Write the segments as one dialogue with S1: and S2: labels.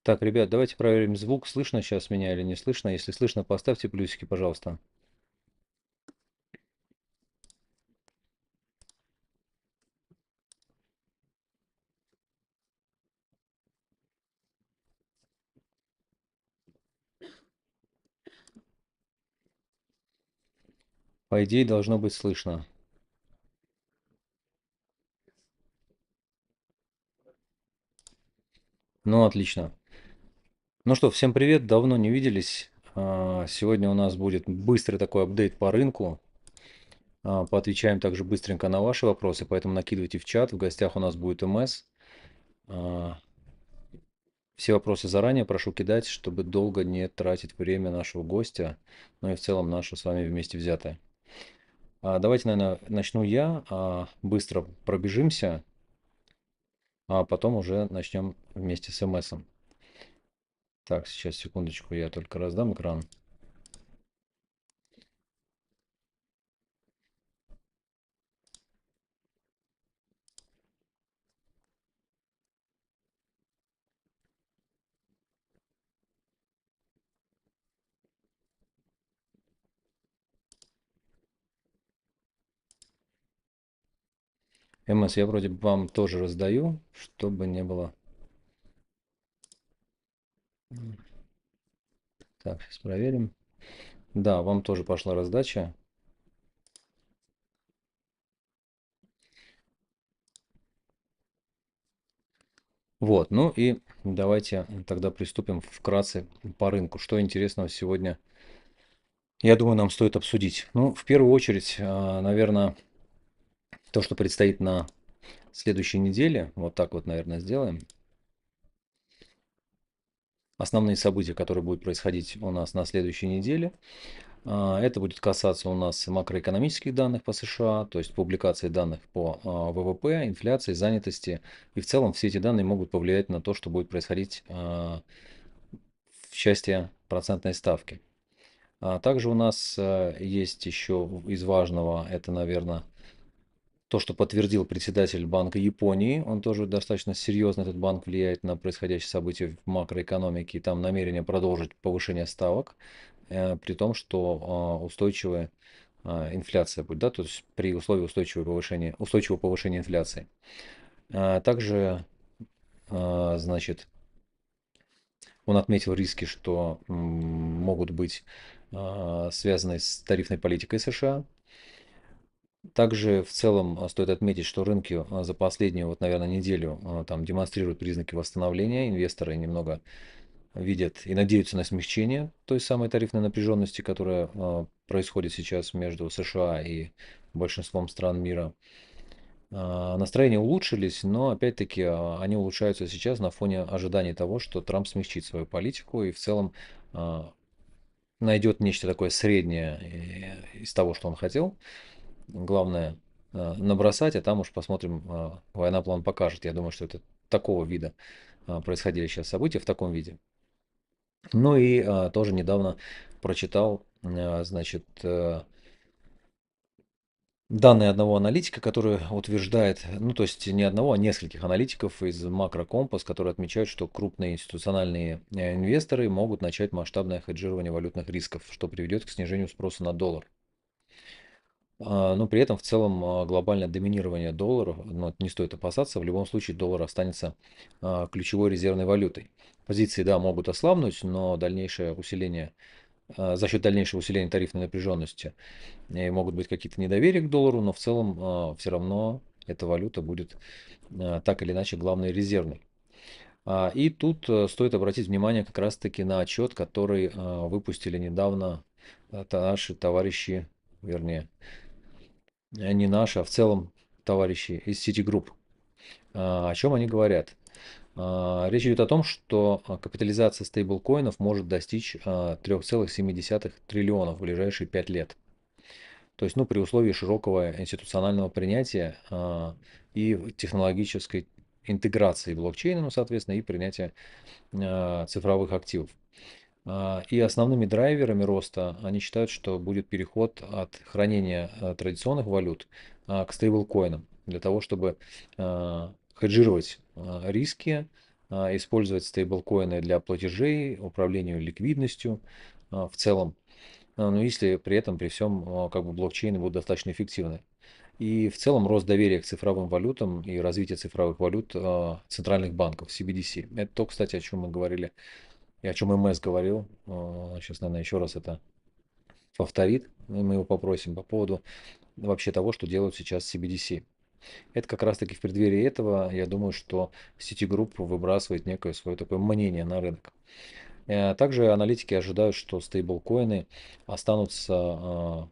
S1: Так, ребят, давайте проверим звук. Слышно сейчас меня или не слышно? Если слышно, поставьте плюсики, пожалуйста. По идее, должно быть слышно. Ну, отлично. Ну что, всем привет, давно не виделись. Сегодня у нас будет быстрый такой апдейт по рынку. Поотвечаем также быстренько на ваши вопросы, поэтому накидывайте в чат. В гостях у нас будет МС. А, Все вопросы заранее прошу кидать, чтобы долго не тратить время нашего гостя, ну и в целом наше с вами вместе взятое. Давайте, наверное, начну я. Быстро пробежимся, а потом уже начнем вместе с МСом. Так, сейчас, секундочку, я только раздам экран. МС, я вроде бы вам тоже раздаю, чтобы не было. Так, сейчас проверим. Да, вам тоже пошла раздача. Вот, ну и давайте тогда приступим вкратце по рынку. Что интересного сегодня, я думаю, нам стоит обсудить. Ну, в первую очередь, наверное, то, что предстоит на следующей неделе. Вот так вот, наверное, сделаем. Основные события, которые будут происходить у нас на следующей неделе. Это будет касаться у нас макроэкономических данных по США, то есть публикации данных по ВВП, инфляции, занятости. И в целом все эти данные могут повлиять на то, что будет происходить в части процентной ставки. Также у нас есть еще из важного, это, наверное, то, что подтвердил председатель Банка Японии. Он тоже достаточно серьезно, этот банк, влияет на происходящие события в макроэкономике. И там намерение продолжить повышение ставок, при том, что устойчивая инфляция будет, да, то есть при условии устойчивого повышения инфляции. Также, значит, он отметил риски, что могут быть связаны с тарифной политикой США. Также в целом стоит отметить, что рынки за последнюю, вот, наверное, неделю там демонстрируют признаки восстановления. Инвесторы немного видят и надеются на смягчение той самой тарифной напряженности, которая происходит сейчас между США и большинством стран мира. Настроения улучшились, но опять-таки они улучшаются сейчас на фоне ожиданий того, что Трамп смягчит свою политику и в целом а, найдет нечто такое среднее из того, что он хотел. Главное набросать, а там уж посмотрим, война план покажет. Я думаю, что это такого вида происходили сейчас события в таком виде. Ну и тоже недавно прочитал, значит, данные одного аналитика, который утверждает, ну то есть не одного, а нескольких аналитиков из Макрокомпас, которые отмечают, что крупные институциональные инвесторы могут начать масштабное хеджирование валютных рисков, что приведет к снижению спроса на доллар. Но при этом в целом глобальное доминирование доллара, ну, не стоит опасаться, в любом случае доллар останется ключевой резервной валютой. Позиции, да, могут ослабнуть, но дальнейшее усиление, за счет дальнейшего усиления тарифной напряженности могут быть какие-то недоверия к доллару, но в целом все равно эта валюта будет так или иначе главной резервной. И тут стоит обратить внимание как раз-таки на отчет, который выпустили недавно наши товарищи, вернее, не наши, а в целом товарищи из Citigroup. О чем они говорят? Речь идет о том, что капитализация стейблкоинов может достичь 3,7 триллионов в ближайшие 5 лет. То есть, ну, при условии широкого институционального принятия и технологической интеграции блокчейна, ну, соответственно, и принятия цифровых активов. И основными драйверами роста они считают, что будет переход от хранения традиционных валют к стейблкоинам для того, чтобы хеджировать риски использовать стейблкоины для платежей, управления ликвидностью в целом. Но если при этом, при всем, как бы блокчейны будут достаточно эффективны. И в целом рост доверия к цифровым валютам и развитие цифровых валют центральных банков, CBDC. Это то, кстати, о чем мы говорили, и о чем МС говорил. Сейчас, наверное, еще раз это повторит, и мы его попросим по поводу вообще того, что делают сейчас CBDC. Это как раз-таки в преддверии этого, я думаю, что Citigroup выбрасывает некое свое такое мнение на рынок. Также аналитики ожидают, что стейблкоины останутся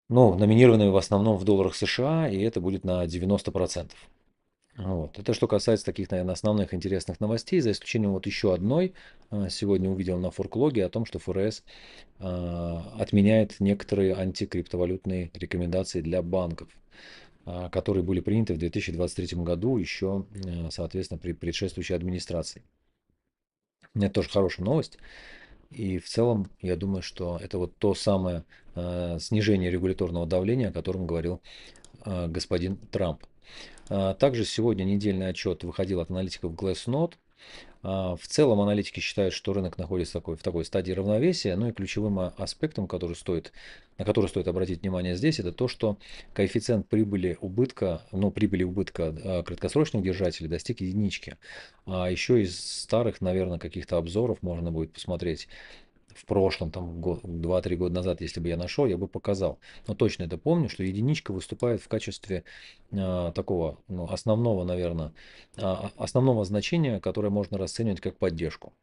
S1: ну, номинированными в основном в долларах США, и это будет на 90%. Вот. Это что касается таких, наверное, основных интересных новостей, за исключением вот еще одной. Сегодня увидел на форклоге о том, что ФРС отменяет некоторые антикриптовалютные рекомендации для банков, которые были приняты в 2023 году еще, соответственно, при предшествующей администрации. Это тоже хорошая новость. И в целом, я думаю, что это вот то самое снижение регуляторного давления, о котором говорил господин Трамп. Также сегодня недельный отчет выходил от аналитиков Glassnode. В целом аналитики считают, что рынок находится в такой стадии равновесия. Ну и ключевым аспектом, на который стоит обратить внимание здесь, это то, что коэффициент прибыли убытка, ну, прибыли убытка краткосрочных держателей достиг единички. А еще из старых, наверное, каких-то обзоров можно будет посмотреть в прошлом, там, 2-3 года назад, если бы я нашел, я бы показал. Но точно это помню, что единичка выступает в качестве такого, ну, основного, наверное, основного значения, которое можно расценивать как поддержку.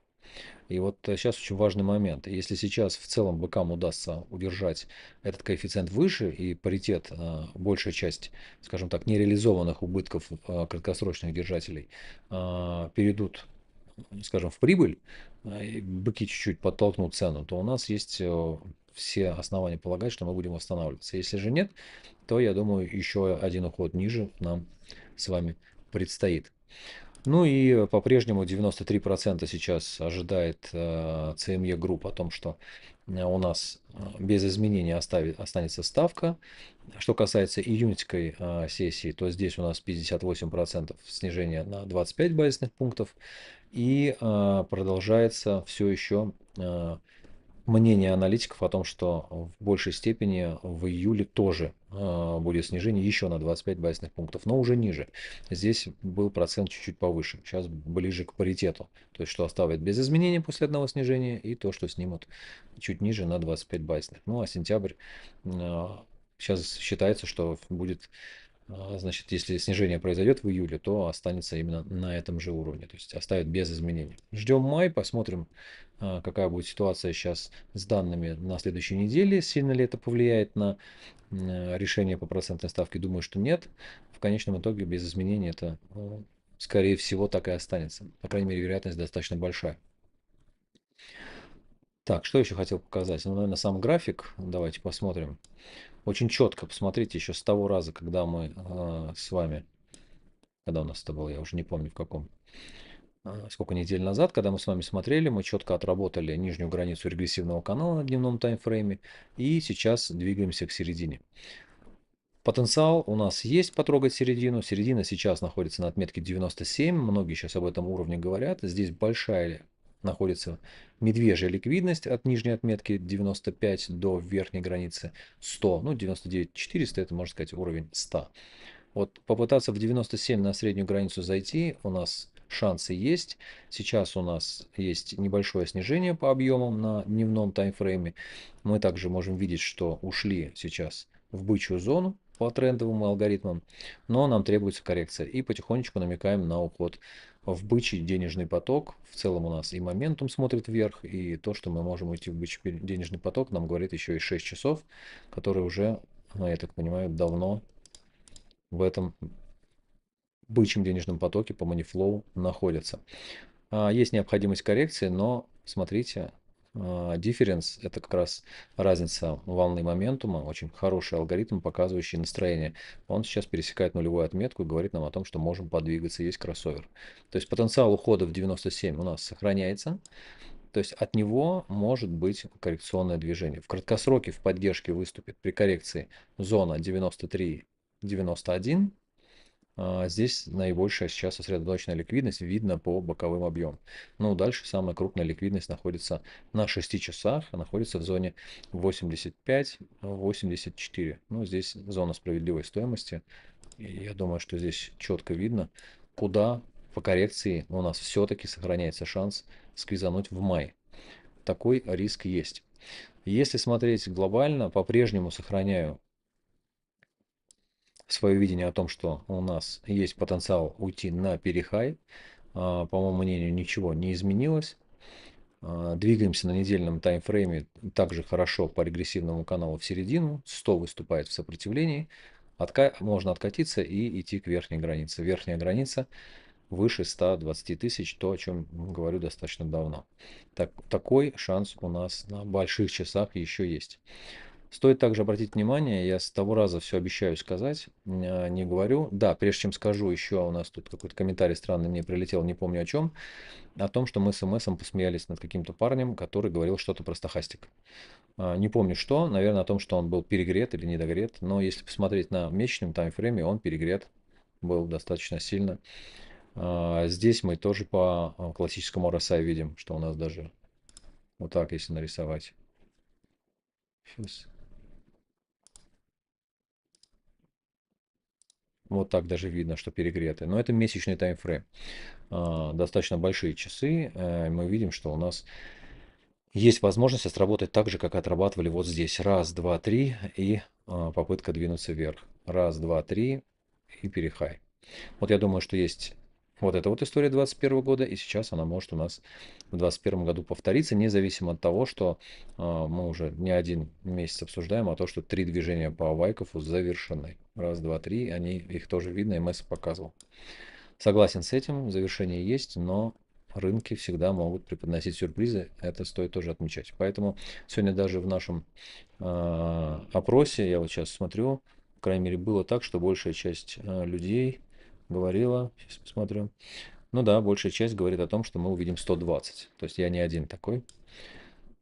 S1: И вот сейчас очень важный момент. Если сейчас в целом быкам удастся удержать этот коэффициент выше и паритет, большая часть, скажем так, нереализованных убытков краткосрочных держателей перейдут, скажем, в прибыль, и быки чуть-чуть подтолкнут цену, то у нас есть все основания полагать, что мы будем восстанавливаться. Если же нет, то, я думаю, еще один уход ниже нам с вами предстоит. Ну и по-прежнему 93% сейчас ожидает CME Group о том, что у нас без изменений останется ставка. Что касается июньской сессии, то здесь у нас 58% снижения на 25 базисных пунктов. И продолжается все еще мнение аналитиков о том, что в большей степени в июле тоже будет снижение еще на 25 базисных пунктов, но уже ниже. Здесь был процент чуть-чуть повыше, сейчас ближе к паритету. То есть, что оставят без изменений после одного снижения, и то, что снимут чуть ниже на 25 базисных. Ну, а сентябрь сейчас считается, что будет, значит, если снижение произойдет в июле, то останется именно на этом же уровне, то есть оставит без изменений. Ждем май, посмотрим, какая будет ситуация сейчас с данными на следующей неделе, сильно ли это повлияет на решение по процентной ставке. Думаю, что нет. В конечном итоге без изменений это, скорее всего, так и останется. По крайней мере, вероятность достаточно большая. Так, что еще хотел показать? Ну, наверное, сам график. Давайте посмотрим. Очень четко посмотрите еще с того раза, когда мы с вами, когда у нас это было, я уже не помню в каком, сколько недель назад, когда мы с вами смотрели, мы четко отработали нижнюю границу регрессивного канала на дневном таймфрейме и сейчас двигаемся к середине. Потенциал у нас есть потрогать середину. Середина сейчас находится на отметке 97. Многие сейчас об этом уровне говорят. Здесь большая находится медвежья ликвидность от нижней отметки 95 до верхней границы 100. Ну, 99 400 это, можно сказать, уровень 100. Вот попытаться в 97 на среднюю границу зайти у нас шансы есть. Сейчас у нас есть небольшое снижение по объемам на дневном таймфрейме. Мы также можем видеть, что ушли сейчас в бычью зону по трендовым алгоритмам, но нам требуется коррекция. И потихонечку намекаем на уход в бычий денежный поток. В целом у нас и моментум смотрит вверх, и то, что мы можем уйти в бычий денежный поток, нам говорит еще и 6 часов, которые уже, я так понимаю, давно в этом бычьем денежном потоке по Moneyflow находятся. Есть необходимость коррекции, но смотрите, difference это как раз разница волны моментума, очень хороший алгоритм, показывающий настроение. Он сейчас пересекает нулевую отметку и говорит нам о том, что можем подвигаться, есть кроссовер. То есть потенциал ухода в 97 у нас сохраняется, то есть от него может быть коррекционное движение. В краткосроке в поддержке выступит при коррекции зона 93-91, Здесь наибольшая сейчас сосредоточенная ликвидность видно по боковым объемам. Ну, дальше самая крупная ликвидность находится на 6 часах, находится в зоне 85-84. Ну, здесь зона справедливой стоимости. И я думаю, что здесь четко видно, куда по коррекции у нас все-таки сохраняется шанс сквизануть в мае. Такой риск есть. Если смотреть глобально, по-прежнему сохраняю свое видение о том, что у нас есть потенциал уйти на перехай. По моему мнению, ничего не изменилось. Двигаемся на недельном таймфрейме также хорошо по регрессивному каналу в середину. 100 выступает в сопротивлении. Можно откатиться и идти к верхней границе. Верхняя граница выше 120 тысяч, то, о чем говорю достаточно давно. Такой шанс у нас на больших часах еще есть. Стоит также обратить внимание, я с того раза все обещаю сказать, не говорю. Да, прежде чем скажу, еще у нас тут какой-то комментарий странный мне прилетел, не помню о том, что мы с МСом посмеялись над каким-то парнем, который говорил что-то про стохастик. Не помню что, наверное, о том, что он был перегрет или недогрет, но если посмотреть на месячном таймфрейме, он перегрет был достаточно сильно. Здесь мы тоже по классическому RSI видим, что у нас даже вот так, если нарисовать. Сейчас. Вот так даже видно, что перегреты. Но это месячный таймфрейм. Достаточно большие часы. Мы видим, что у нас есть возможность сработать так же, как отрабатывали вот здесь. Раз, два, три и попытка двинуться вверх. Раз, два, три и перехай. Вот я думаю, что есть вот эта вот история 2021 года, и сейчас она может у нас в 2021 году повториться, независимо от того, что мы уже не один месяц обсуждаем, а то, что 3 движения по Вайкофу завершены. Раз, два, три, их тоже видно, МС показывал. Согласен с этим, завершение есть, но рынки всегда могут преподносить сюрпризы, это стоит тоже отмечать. Поэтому сегодня даже в нашем опросе, я вот сейчас смотрю, по крайней мере, было так, что большая часть людей говорила, сейчас посмотрю, ну да, большая часть говорит о том, что мы увидим 120. То есть я не один такой.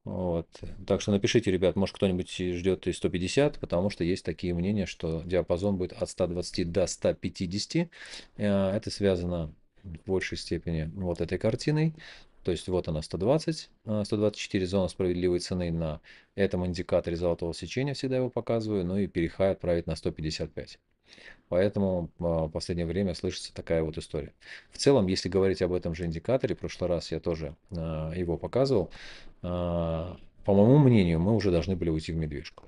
S1: Вот. Так что напишите, ребят, может кто-нибудь ждет и 150, потому что есть такие мнения, что диапазон будет от 120 до 150. Это связано в большей степени вот этой картиной. То есть вот она 120, 124 зона справедливой цены на этом индикаторе золотого сечения, всегда его показываю, ну и перехай отправить на 155. Поэтому в последнее время слышится такая вот история. В целом, если говорить об этом же индикаторе, в прошлый раз я тоже его показывал, по моему мнению, мы уже должны были уйти в медвежку.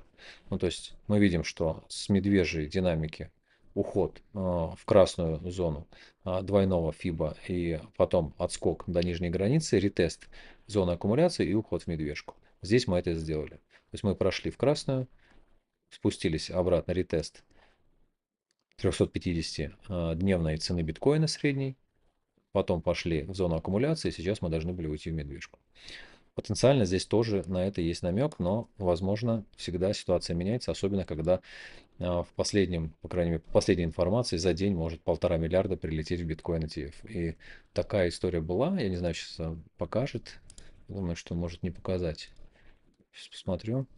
S1: Ну, то есть мы видим, что с медвежьей динамики уход в красную зону двойного фиба и потом отскок до нижней границы, ретест зоны аккумуляции и уход в медвежку. Здесь мы это сделали. То есть мы прошли в красную, спустились обратно, ретест 350-дневной цены биткоина средней, потом пошли в зону аккумуляции, сейчас мы должны были уйти в медвежку. Потенциально здесь тоже на это есть намек, но, возможно, всегда ситуация меняется, особенно когда в последнем, по крайней мере, по последней информации за день может 1,5 миллиарда прилететь в биткоин ETF. И такая история была, я не знаю, сейчас покажет, думаю, что может не показать. Сейчас посмотрю.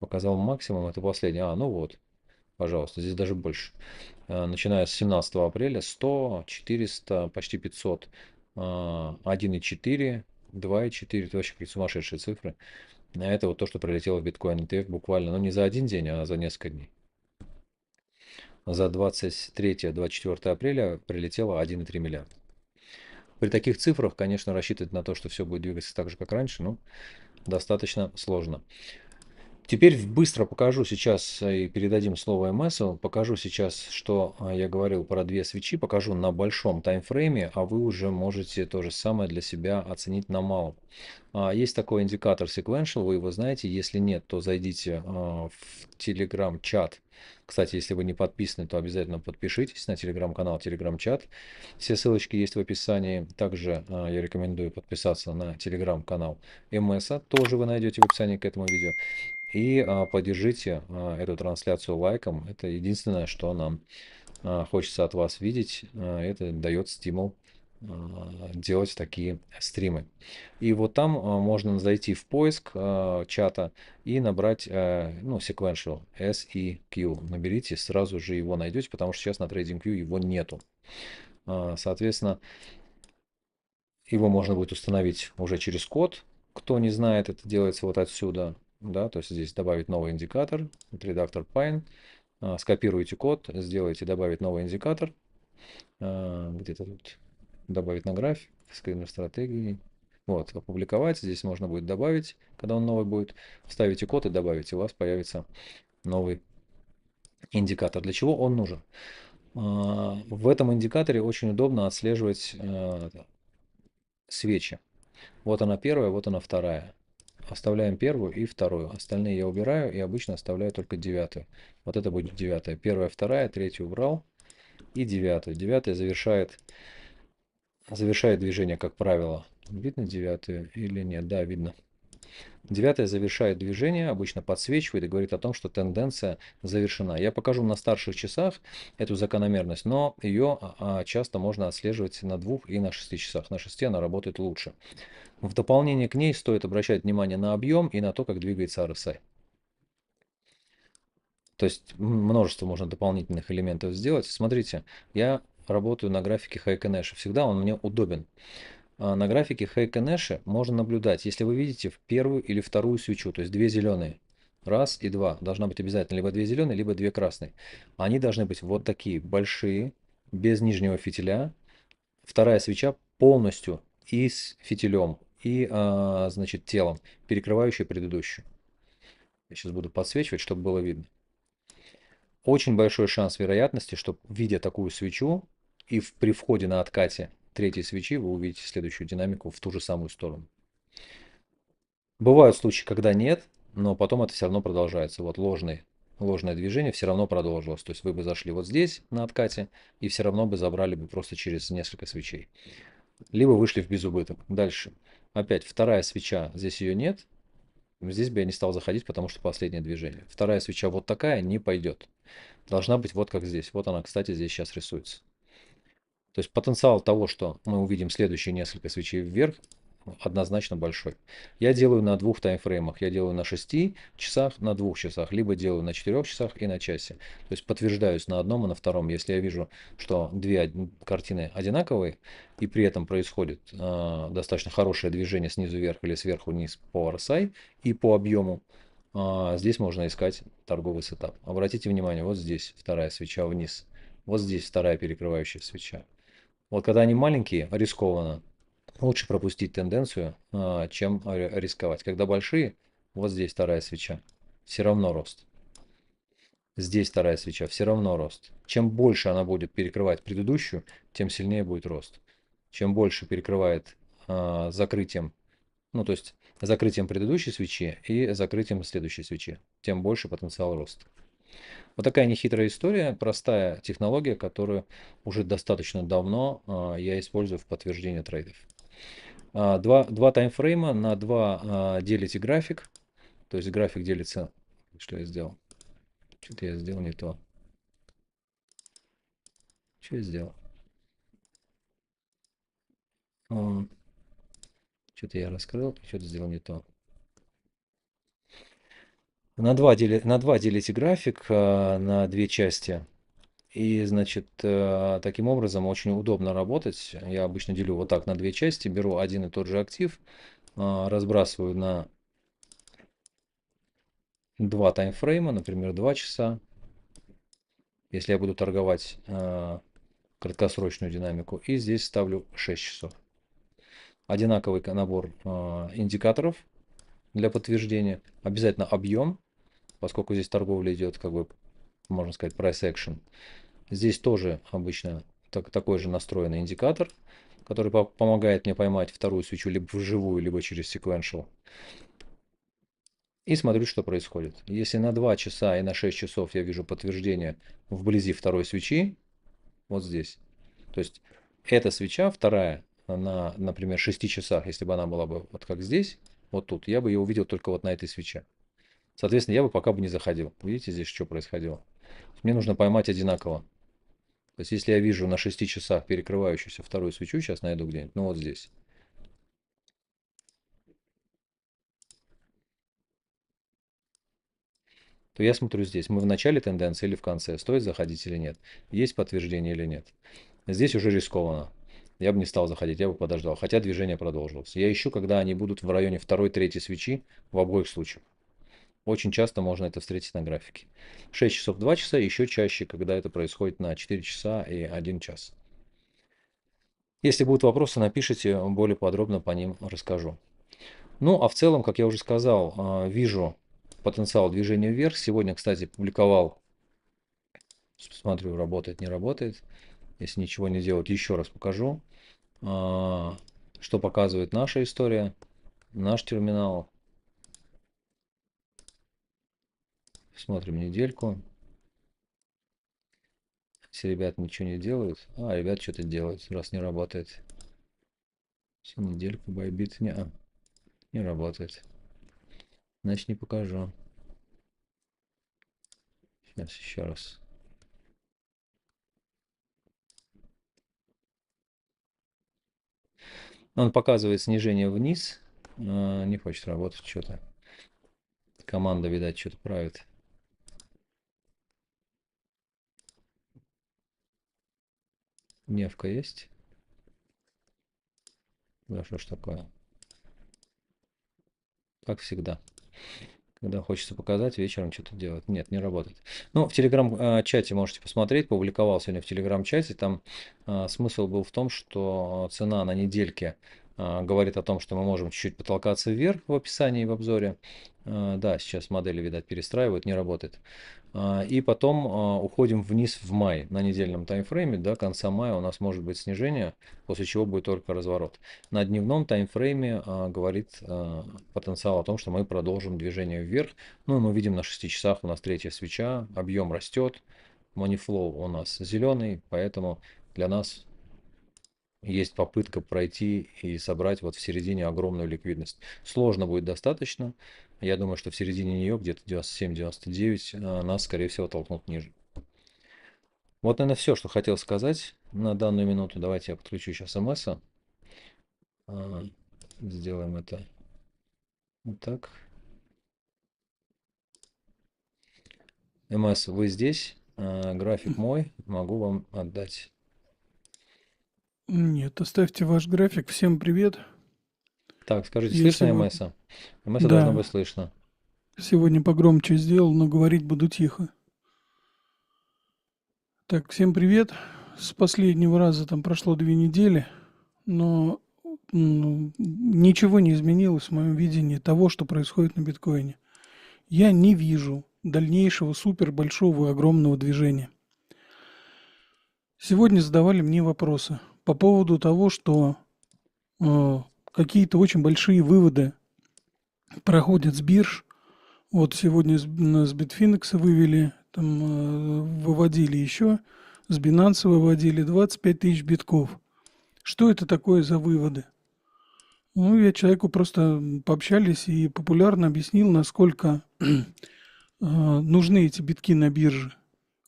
S1: Показал максимум, это последний. Ну вот, пожалуйста, здесь даже больше. Начиная с 17 апреля 100, 400, почти 500, 1,4, 2,4, это вообще какие сумасшедшие цифры. Это вот то, что прилетело в биткоин ETF буквально, ну не за один день, а за несколько дней. За 23-24 апреля прилетело 1,3 миллиарда. При таких цифрах, конечно, рассчитывать на то, что все будет двигаться так же, как раньше, ну, достаточно сложно. Теперь быстро покажу сейчас и передадим слово МСу. Покажу сейчас, что я говорил про две свечи. Покажу на большом таймфрейме, а вы уже можете то же самое для себя оценить на малом. Есть такой индикатор Sequential, вы его знаете. Если нет, то зайдите в Telegram-чат. Кстати, если вы не подписаны, то обязательно подпишитесь на телеграм-канал, телеграм-чат. Все ссылочки есть в описании. Также я рекомендую подписаться на телеграм-канал МСа. Тоже вы найдете в описании к этому видео. И поддержите эту трансляцию лайком. Это единственное, что нам хочется от вас видеть. Это дает стимул делать такие стримы. И вот там можно зайти в поиск чата и набрать, ну, sequential, SEQ. Наберите, сразу же его найдете, потому что сейчас на TradingView его нету. Соответственно, его можно будет установить уже через код. Кто не знает, это делается вот отсюда. Да, то есть здесь добавить новый индикатор, это редактор Pine. Скопируете код, сделайте добавить новый индикатор. Где-то тут добавить на график, скрин стратегии. Вот, опубликовать. Здесь можно будет добавить, когда он новый будет. Вставите код и добавите, у вас появится новый индикатор. Для чего он нужен? В этом индикаторе очень удобно отслеживать свечи. Вот она первая, вот она вторая. Оставляем первую и вторую. Остальные я убираю и обычно оставляю только девятую. Вот это будет девятая. Первая, вторая, третью убрал и девятую. Девятая завершает движение, как правило. Видно девятую или нет? Да, видно. Девятая завершает движение, обычно подсвечивает и говорит о том, что тенденция завершена. Я покажу на старших часах эту закономерность, но ее часто можно отслеживать на 2 и на 6 часах. На 6 она работает лучше. В дополнение к ней стоит обращать внимание на объем и на то, как двигается RSI. То есть множество можно дополнительных элементов сделать. Смотрите, я работаю на графике Heiken Nash. Всегда он мне удобен. На графике Heiken Nash можно наблюдать, если вы видите в первую или вторую свечу, то есть две зеленые. Раз и два. Должна быть обязательно либо две зеленые, либо две красные. Они должны быть вот такие большие, без нижнего фитиля. Вторая свеча полностью и с фитилем, и значит, телом, перекрывающей предыдущую. Я сейчас буду подсвечивать, чтобы было видно. Очень большой шанс вероятности, что видя такую свечу и при входе на откате третьей свечи вы увидите следующую динамику в ту же самую сторону. Бывают случаи, когда нет, но потом это все равно продолжается. Вот ложное движение все равно продолжилось. То есть вы бы зашли вот здесь на откате и все равно бы забрали бы просто через несколько свечей. Либо вышли в безубыток. Дальше. Опять вторая свеча, здесь ее нет. Здесь бы я не стал заходить, потому что последнее движение. Вторая свеча вот такая не пойдет. Должна быть вот как здесь. Вот она, кстати, здесь сейчас рисуется. То есть потенциал того, что мы увидим следующие несколько свечей вверх, однозначно большой. Я делаю на двух таймфреймах. Я делаю на 6 часах, на 2 часах, либо делаю на 4 часах и на часе. То есть подтверждаюсь на одном и на втором. Если я вижу, что две картины одинаковые, и при этом происходит достаточно хорошее движение снизу вверх или сверху вниз по RSI и по объему, здесь можно искать торговый сетап. Обратите внимание, вот здесь вторая свеча вниз. Вот здесь вторая перекрывающая свеча. Вот когда они маленькие, рискованно, лучше пропустить тенденцию, чем рисковать. Когда большие, вот здесь вторая свеча, все равно рост. Здесь вторая свеча, все равно рост. Чем больше она будет перекрывать предыдущую, тем сильнее будет рост. Чем больше перекрывает закрытием, ну то есть закрытием предыдущей свечи и закрытием следующей свечи, тем больше потенциал роста. Вот такая нехитрая история, простая технология, которую уже достаточно давно я использую в подтверждении трейдов. Два таймфрейма, на два делите график. То есть график делится... Что я сделал? Что-то я сделал не то. Что я сделал? Что-то я раскрыл, что-то сделал не то. На два делите график на две части. И, значит, таким образом очень удобно работать. Я обычно делю вот так на две части, беру один и тот же актив, разбрасываю на два таймфрейма, например, 2 часа. Если я буду торговать краткосрочную динамику. И здесь ставлю 6 часов. Одинаковый набор индикаторов для подтверждения. Обязательно объем, поскольку здесь торговля идет, как бы, можно сказать, price action. Здесь тоже обычно такой же настроенный индикатор, который помогает мне поймать вторую свечу либо вживую, либо через sequential. И смотрю, что происходит. Если на 2 часа и на 6 часов я вижу подтверждение вблизи второй свечи, вот здесь. То есть эта свеча, вторая, на, например, 6 часах, если бы она была бы вот как здесь, вот тут, я бы ее увидел только вот на этой свече. Соответственно, я бы пока бы не заходил. Видите здесь, что происходило? Мне нужно поймать одинаково. То есть, если я вижу на 6 часах перекрывающуюся вторую свечу, сейчас найду где-нибудь, ну вот здесь. То я смотрю здесь, мы в начале тенденции или в конце, стоит заходить или нет, есть подтверждение или нет. Здесь уже рискованно. Я бы не стал заходить, я бы подождал, хотя движение продолжилось. Я ищу, когда они будут в районе второй-третьей свечи в обоих случаях. Очень часто можно это встретить на графике. 6 часов 2 часа, еще чаще, когда это происходит на 4 часа и 1 час. Если будут вопросы, напишите, более подробно по ним расскажу. Ну, а в целом, как я уже сказал, вижу потенциал движения вверх. Сегодня, кстати, публиковал, смотрю, работает, не работает. Если ничего не делать, еще раз покажу, что показывает наша история, наш терминал. Смотрим недельку. Если ребята ничего не делают, ребят что-то делают, раз не работает. Всю недельку байбит не работает. Значит, не покажу. Сейчас еще раз. Он показывает снижение вниз. Не хочет работать что-то. Команда, видать, что-то правит. Невка есть? Да что ж такое? Как всегда. Когда хочется показать, вечером что-то делать. Нет, не работает. Ну, в телеграм-чате можете посмотреть. Публиковал сегодня в телеграм-чате. Там смысл был в том, что цена на недельке говорит о том, что мы можем чуть-чуть потолкаться вверх в описании и в обзоре. Да, сейчас модели, видать, перестраивают, не работает. И потом уходим вниз в май на недельном таймфрейме. До конца мая у нас может быть снижение, после чего будет только разворот. На дневном таймфрейме говорит потенциал о том, что мы продолжим движение вверх. Ну, мы видим на 6 часах у нас третья свеча, объем растет, money-flow у нас зеленый, поэтому для нас есть попытка пройти и собрать вот в середине огромную ликвидность. Сложно будет достаточно. Я думаю, что в середине нее, где-то 97-99, нас, скорее всего, толкнут ниже. Вот, наверное, все, что хотел сказать на данную минуту. Давайте я подключу сейчас МС. Сделаем это вот так. МС, вы здесь? График мой. Могу вам отдать.
S2: Нет, оставьте ваш график. Всем привет.
S1: Так, скажите,
S2: Я
S1: слышно
S2: сегодня,
S1: МС? МС должно
S2: да,
S1: быть слышно.
S2: сегодня погромче сделал, но говорить буду тихо. Так, всем привет. С последнего раза там прошло 2 недели, но ничего не изменилось в моем видении того, что происходит на биткоине. Я не вижу дальнейшего супер большого огромного движения. Сегодня задавали мне вопросы по поводу того, что какие-то очень большие выводы проходят с бирж. Вот сегодня с Bitfinex вывели, там выводили еще, с Binance выводили 25 тысяч битков. Что это такое за выводы? Ну, я человеку просто пообщались и популярно объяснил, насколько нужны эти битки на бирже.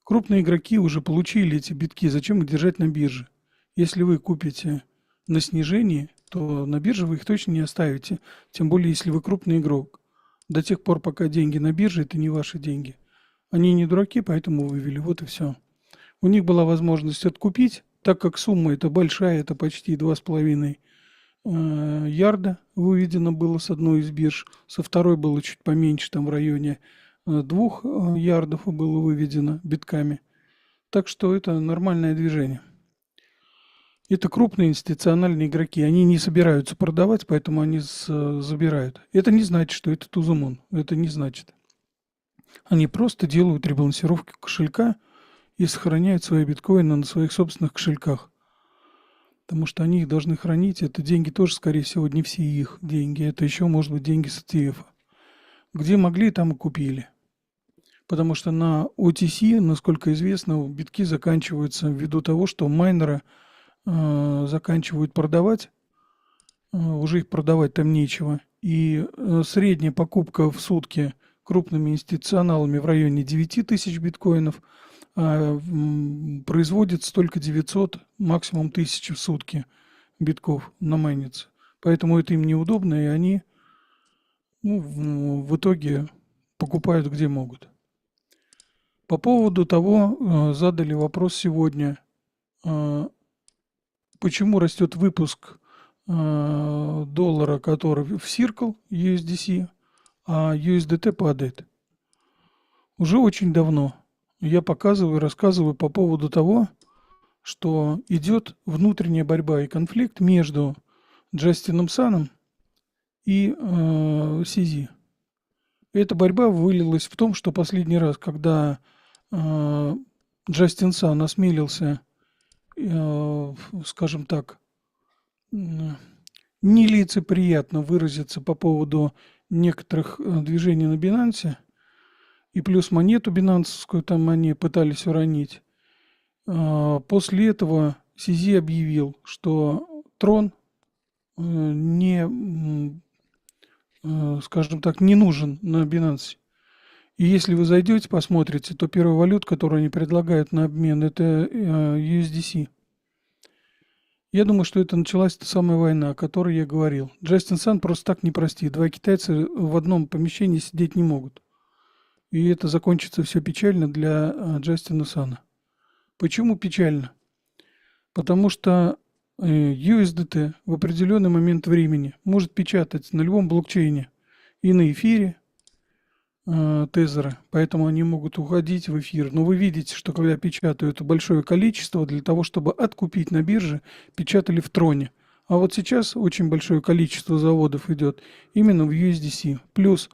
S2: Крупные игроки уже получили эти битки, зачем их держать на бирже? Если вы купите на снижении, то на бирже вы их точно не оставите, тем более если вы крупный игрок. До тех пор, пока деньги на бирже, это не ваши деньги. Они не дураки, поэтому вывели, вот и все. У них была возможность откупить, так как сумма это большая, это почти 2,5 ярда выведено было с одной из бирж, со второй было чуть поменьше, там в районе 2 ярдов было выведено битками. Так что это нормальное движение. Это крупные институциональные игроки. Они не собираются продавать, поэтому они забирают. Это не значит, что это тузумон. Это не значит. Они просто делают ребалансировки кошелька и сохраняют свои биткоины на своих собственных кошельках. Потому что они их должны хранить. Это деньги тоже, скорее всего, не все их деньги. Это еще, может быть, деньги с ETF. Где могли, там и купили. Потому что на OTC, насколько известно, битки заканчиваются ввиду того, что майнеры заканчивают продавать. Уже их продавать там нечего. И средняя покупка в сутки крупными институционалами в районе 9 тысяч биткоинов, производится только 900, максимум 1000 в сутки битков намайнится. Поэтому это им неудобно, и они в итоге покупают где могут. По поводу того, задали вопрос сегодня, почему растет выпуск доллара, который в Circle USDC, а USDT падает. Уже очень давно я показываю, рассказываю по поводу того, что идет внутренняя борьба и конфликт между Джастином Саном и CZ. Эта борьба вылилась в том, что последний раз, когда Джастин Сан осмелился, скажем так, нелицеприятно выразиться по поводу некоторых движений на Binance, и плюс монету бинансовскую там они пытались уронить. После этого CZ объявил, что Трон скажем так, не нужен на Binance. И если вы зайдете, посмотрите, то первая валюта, которую они предлагают на обмен, это USDC. Я думаю, что это началась та самая война, о которой я говорил. Джастин Сан просто так не простит. Два китайца в одном помещении сидеть не могут. И это закончится все печально для Джастина Сана. Почему печально? Потому что USDT в определенный момент времени может печатать на любом блокчейне и на эфире тезеры, поэтому они могут уходить в эфир. Но вы видите, что когда печатают большое количество, для того, чтобы откупить на бирже, печатали в Троне. А вот сейчас очень большое количество заводов идет именно в USDC. Плюс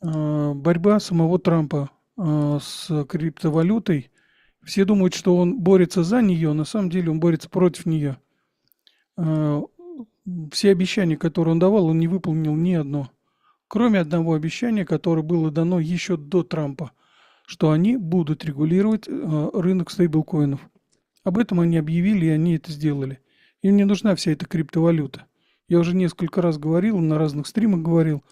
S2: борьба самого Трампа с криптовалютой. Все думают, что он борется за нее, на самом деле он борется против нее. Все обещания, которые он давал, он не выполнил ни одно. Кроме одного обещания, которое было дано еще до Трампа, что они будут регулировать рынок стейблкоинов. Об этом они объявили, и они это сделали. Им не нужна вся эта криптовалюта. Я уже несколько раз говорил, на разных стримах говорил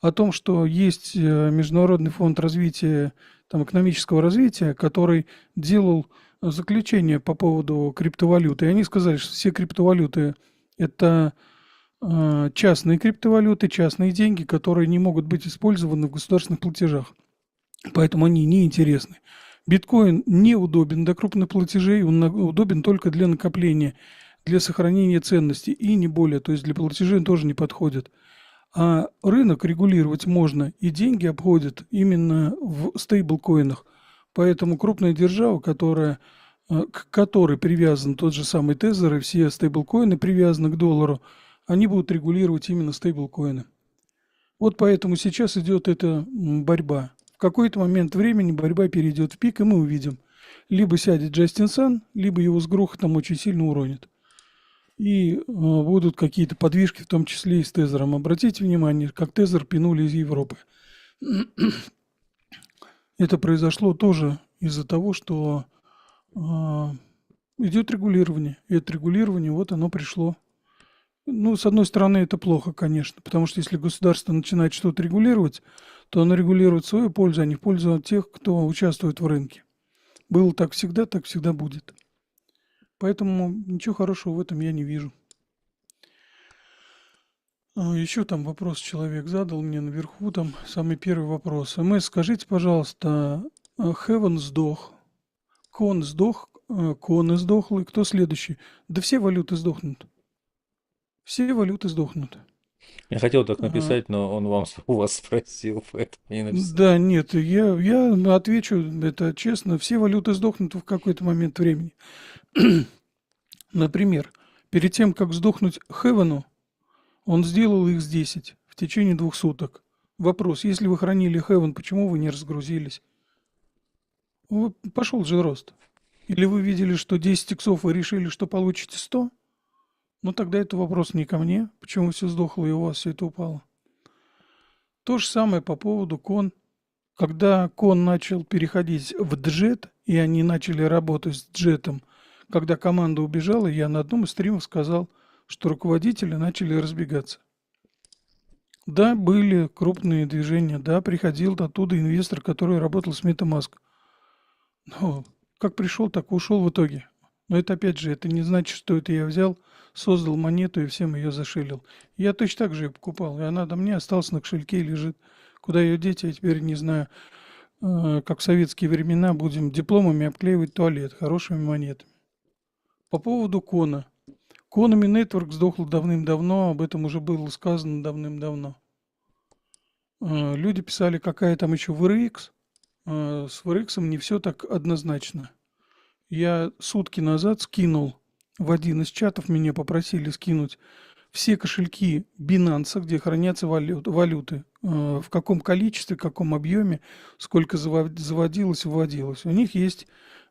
S2: о том, что есть Международный фонд развития, экономического развития, который делал заключение по поводу криптовалюты. И они сказали, что все криптовалюты – это частные криптовалюты, частные деньги, которые не могут быть использованы в государственных платежах. Поэтому они неинтересны. Биткоин неудобен для крупных платежей, он удобен только для накопления, для сохранения ценностей и не более. То есть для платежей он тоже не подходит. А рынок регулировать можно, и деньги обходят именно в стейблкоинах. Поэтому крупная держава, к которой привязан тот же самый тезер, и все стейблкоины привязаны к доллару, они будут регулировать именно стейблкоины. Вот поэтому сейчас идет эта борьба. В какой-то момент времени борьба перейдет в пик, и мы увидим. Либо сядет Джастин Сан, либо его с грохотом очень сильно уронит. И будут какие-то подвижки, в том числе и с тезером. Обратите внимание, как тезер пинули из Европы. Это произошло тоже из-за того, что идет регулирование. И это регулирование, вот оно пришло. С одной стороны, это плохо, конечно, потому что если государство начинает что-то регулировать, то оно регулирует в свою пользу, а не в пользу тех, кто участвует в рынке. Было так всегда будет. Поэтому ничего хорошего в этом я не вижу. Еще там вопрос человек задал мне наверху, там самый первый вопрос. МС, скажите, пожалуйста, Heaven сдох, Кон сдох, Коны сдохлый, кто следующий? Да все валюты сдохнут. Все валюты сдохнут.
S1: Я хотел так написать, но он у вас спросил, поэтому не написал.
S2: Да, нет, я отвечу, это честно, все валюты сдохнут в какой-то момент времени. Например, перед тем, как сдохнуть Хевену, он сделал их с 10 в течение 2 суток. Вопрос, если вы хранили Хевен, почему вы не разгрузились? Пошел же рост. Или вы видели, что 10 иксов, вы решили, что получите 100? Тогда это вопрос не ко мне. Почему все сдохло и у вас все это упало? То же самое по поводу Кон. Когда Кон начал переходить в джет, и они начали работать с джетом, когда команда убежала, я на одном из стримов сказал, что руководители начали разбегаться. Да, были крупные движения, да, приходил оттуда инвестор, который работал с MetaMask. Но как пришел, так и ушел в итоге. Но это опять же, это не значит, что это я взял, создал монету и всем ее зашилил. Я точно так же ее покупал, и она до мне осталась на кошельке и лежит. Куда ее деть, я теперь не знаю. Как в советские времена будем дипломами обклеивать туалет хорошими монетами. По поводу Кона. Konami Network сдохла давным-давно, об этом уже было сказано давным-давно. Люди писали, какая там еще VRX. С VRX не все так однозначно. Я сутки назад скинул в один из чатов, меня попросили скинуть все кошельки Binance, где хранятся валюты, в каком количестве, в каком объеме, сколько заводилось, выводилось. У них есть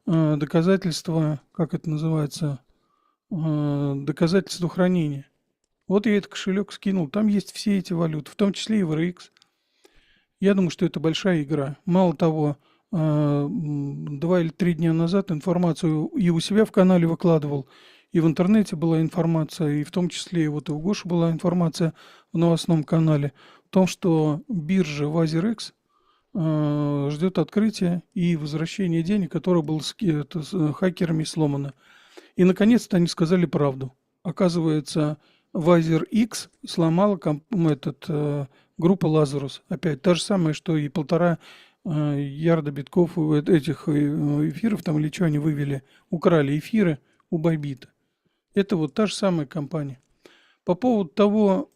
S2: доказательства, как это называется, доказательства хранения. Вот я этот кошелек скинул, там есть все эти валюты, в том числе и VRX. Я думаю, что это большая игра. Мало того, 2 или 3 дня назад информацию и у себя в канале выкладывал, и в интернете была информация, и в том числе вот и у Гоши была информация в новостном канале о том, что биржа WazirX ждет открытия и возвращения денег, которое было хакерами сломано. И наконец-то они сказали правду. Оказывается, WazirX сломала группа Lazarus. Опять та же самая, что и 1,5 ярда битков этих эфиров там или что они вывели, украли эфиры у Байбита. Это вот та же самая компания. По поводу того,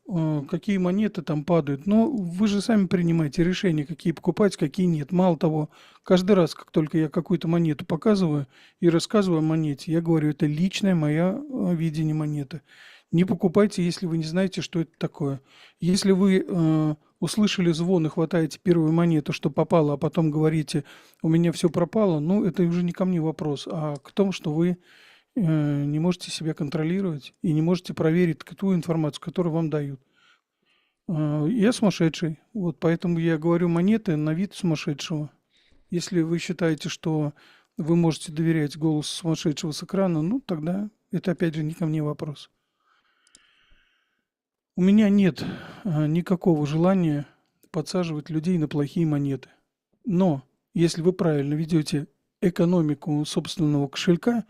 S2: какие монеты там падают, ну, вы же сами принимаете решение, какие покупать, какие нет. Мало того, каждый раз, как только я какую-то монету показываю и рассказываю о монете, я говорю, это личное мое видение монеты. Не покупайте, если вы не знаете, что это такое. Если вы услышали звон и хватаете первую монету, что попало, а потом говорите, у меня все пропало, ну, это уже не ко мне вопрос, а к тому, что вы не можете себя контролировать и не можете проверить ту информацию, которую вам дают. Я сумасшедший, вот поэтому я говорю монеты на вид сумасшедшего. Если вы считаете, что вы можете доверять голосу сумасшедшего с экрана, ну тогда это опять же не ко мне вопрос. У меня нет никакого желания подсаживать людей на плохие монеты. Но если вы правильно ведете экономику собственного кошелька,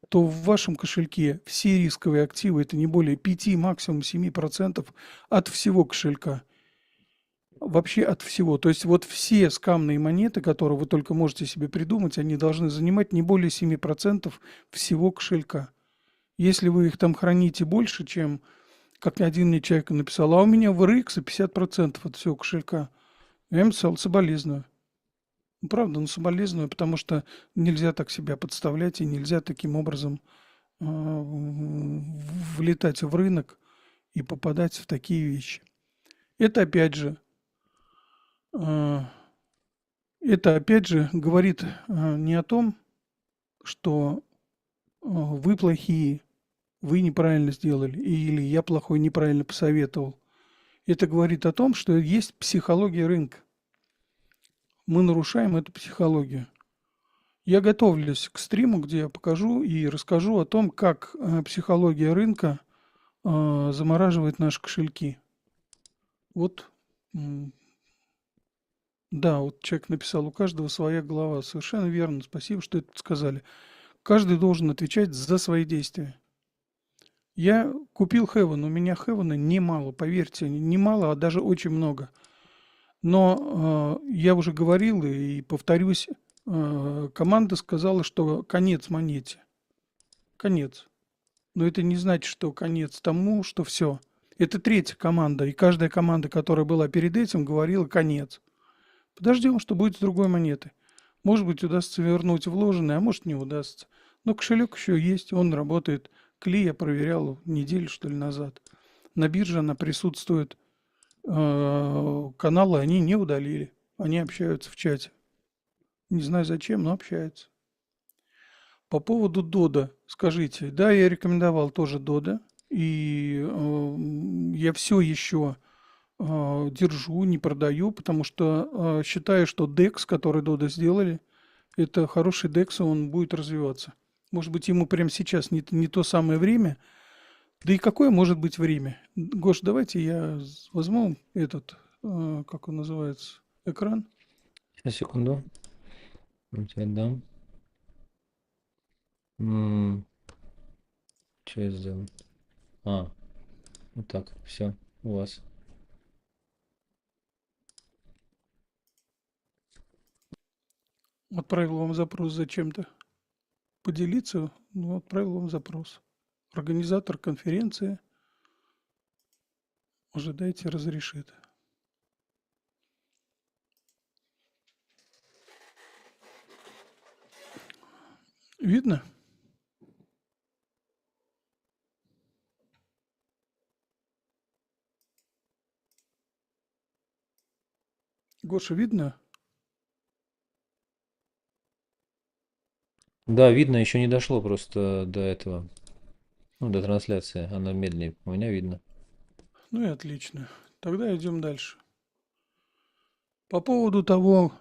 S2: то в вашем кошельке все рисковые активы это не более 5, максимум 7% от всего кошелька. Вообще от всего. То есть вот все скамные монеты, которые вы только можете себе придумать, они должны занимать не более 7% всего кошелька. Если вы их там храните больше, чем, как один мне человек написал, а у меня в RX 50% от всего кошелька, я ему сказал, соболезную. Ну, правда, ну соболезную, потому что нельзя так себя подставлять и нельзя таким образом влетать в рынок и попадать в такие вещи. Это опять же, а, это опять же говорит не о том, что вы плохие, вы неправильно сделали, или я плохой, неправильно посоветовал. Это говорит о том, что есть психология рынка. Мы нарушаем эту психологию. Я готовлюсь к стриму, где я покажу и расскажу о том, как психология рынка замораживает наши кошельки. Вот, да, вот человек написал, у каждого своя голова. Совершенно верно, спасибо, что это сказали. Каждый должен отвечать за свои действия. Я купил Heaven, у меня Heaven немало, поверьте, немало, а даже очень много. Но я уже говорил и повторюсь, команда сказала, что конец монете. Конец. Но это не значит, что конец тому, что все. Это третья команда, и каждая команда, которая была перед этим, говорила конец. Подождем, что будет с другой монеты. Может быть, удастся вернуть вложенное, а может, не удастся. Но кошелек еще есть, он работает. Кли я проверял неделю, что ли, назад. На бирже она присутствует. Каналы они не удалили. Они общаются в чате. Не знаю зачем, но общаются. По поводу Дода, скажите, да, я рекомендовал тоже Дода, и я все еще держу, не продаю, потому что считаю, что DEX, который Дода сделали, это хороший DEX, и он будет развиваться. Может быть, ему прямо сейчас не то самое время, да и какое может быть время? Гош, давайте я возьму этот, как он называется, экран.
S1: Сейчас, секунду. Я тебе отдам. Что я сделал? А, вот так, все, у вас.
S2: Отправил вам запрос зачем-то поделиться, ну, отправил вам запрос. Организатор конференции ожидайте разрешит. Видно? Гоша, видно?
S1: Да, видно, еще не дошло просто до этого, ну, до трансляции. Она медленнее. У меня видно.
S2: Ну и отлично. Тогда идем дальше. По поводу того,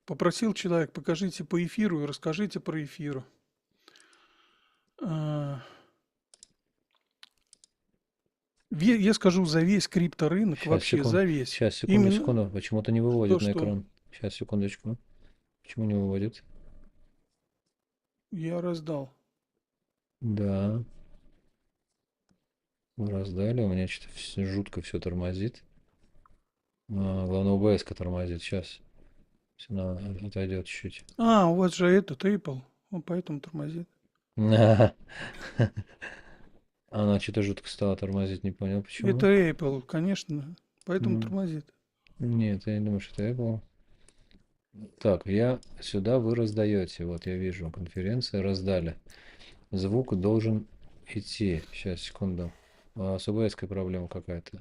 S2: попросил человек, покажите по эфиру и расскажите про эфир. А, Я скажу за весь крипторынок,
S1: Сейчас,
S2: вообще за весь.
S1: Сейчас, секунду,
S2: Именно
S1: секунду. Почему-то не выводит на
S2: что
S1: экран. Сейчас, секундочку. Почему не выводит?
S2: я раздал.
S1: Да, вы раздали. У меня что-то жутко все тормозит. Главное, ОБС тормозит. Сейчас. Все отойдет чуть-чуть.
S2: У вас же этот Apple, он поэтому тормозит.
S1: Она что-то жутко стала тормозить, не понял
S2: Это
S1: почему.
S2: Apple, конечно, поэтому
S1: М,
S2: тормозит.
S1: Нет, я не думаю, что это Apple. Так, сюда вы раздаете. Вот я вижу, конференция раздали. Звук должен идти. Сейчас, секунду. С ОБС-кой проблема какая-то.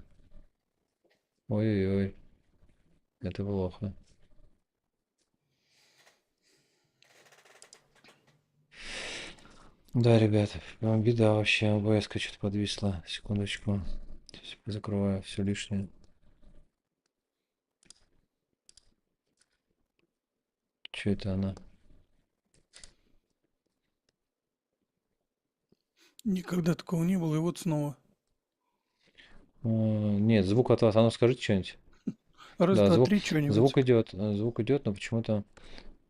S1: Ой-ой-ой, это плохо. Да, ребята, беда вообще. ОБС-ка что-то подвисла. Секундочку. Сейчас закрываю все лишнее. Что это она?
S2: Никогда такого не было, и вот снова.
S1: Нет, звук от вас. А ну скажите что-нибудь.
S2: Раз,
S1: Да,
S2: два,
S1: звук,
S2: три, что-нибудь.
S1: звук идет, но почему-то.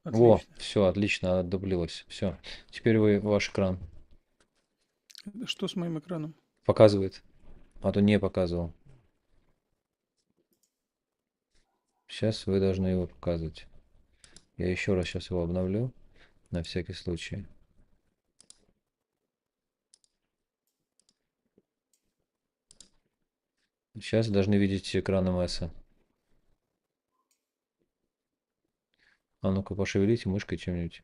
S1: Во,
S2: Отлично.
S1: все, отлично, отдублилось. Все. Теперь ваш экран
S2: Что с моим экраном?
S1: показывает, а то не показывал. Сейчас вы должны его показывать. Я еще раз сейчас его обновлю, на всякий случай. Сейчас должны видеть экран МС. А ну-ка, пошевелите мышкой чем-нибудь.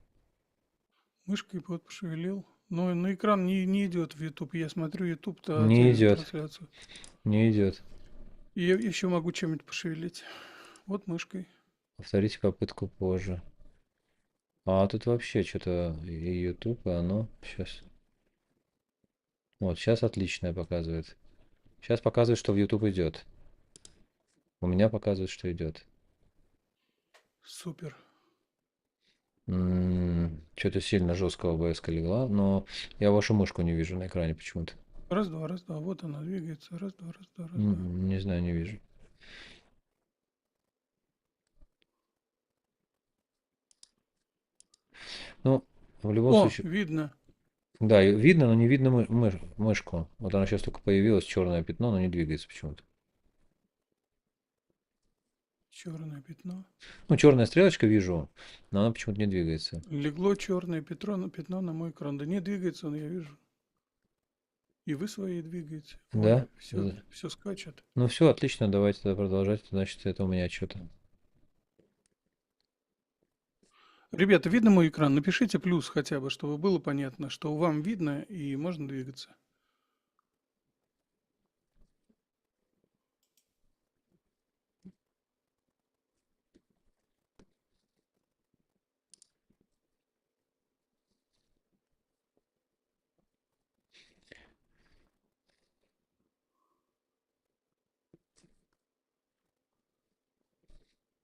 S2: Мышкой вот пошевелил. Но на экран не идет в YouTube. Я смотрю YouTube-то
S1: Не
S2: отдельную
S1: идет,
S2: трансляцию.
S1: не идет.
S2: И я еще могу чем-нибудь пошевелить. Вот мышкой.
S1: Повторите попытку позже. А тут вообще что-то и YouTube, и оно сейчас. Вот, сейчас отличное показывает. Сейчас показывает, что в YouTube идет. У меня показывает, что идет.
S2: Супер.
S1: Что-то сильно жестко ОБС легла, но я вашу мышку не вижу на экране почему-то.
S2: Раз, два, раз, два. Вот она двигается. Раз, два, раз, два, раз, два.
S1: Не знаю, не вижу. Ну, в любом
S2: О,
S1: случае,
S2: видно.
S1: да, видно, но не видно мышку. Вот она сейчас только появилась, черное пятно, но не двигается почему-то.
S2: Черное пятно.
S1: Ну, черная стрелочка вижу, но она почему-то не двигается.
S2: Легло черное пятно на мой экран. Да не двигается он, я вижу. И вы свои двигаете. Ой,
S1: Да?
S2: все скачет.
S1: Ну все, отлично, давайте тогда продолжать. Значит, это у меня что-то.
S2: Ребята, видно мой экран? Напишите плюс хотя бы, чтобы было понятно, что вам видно и можно двигаться.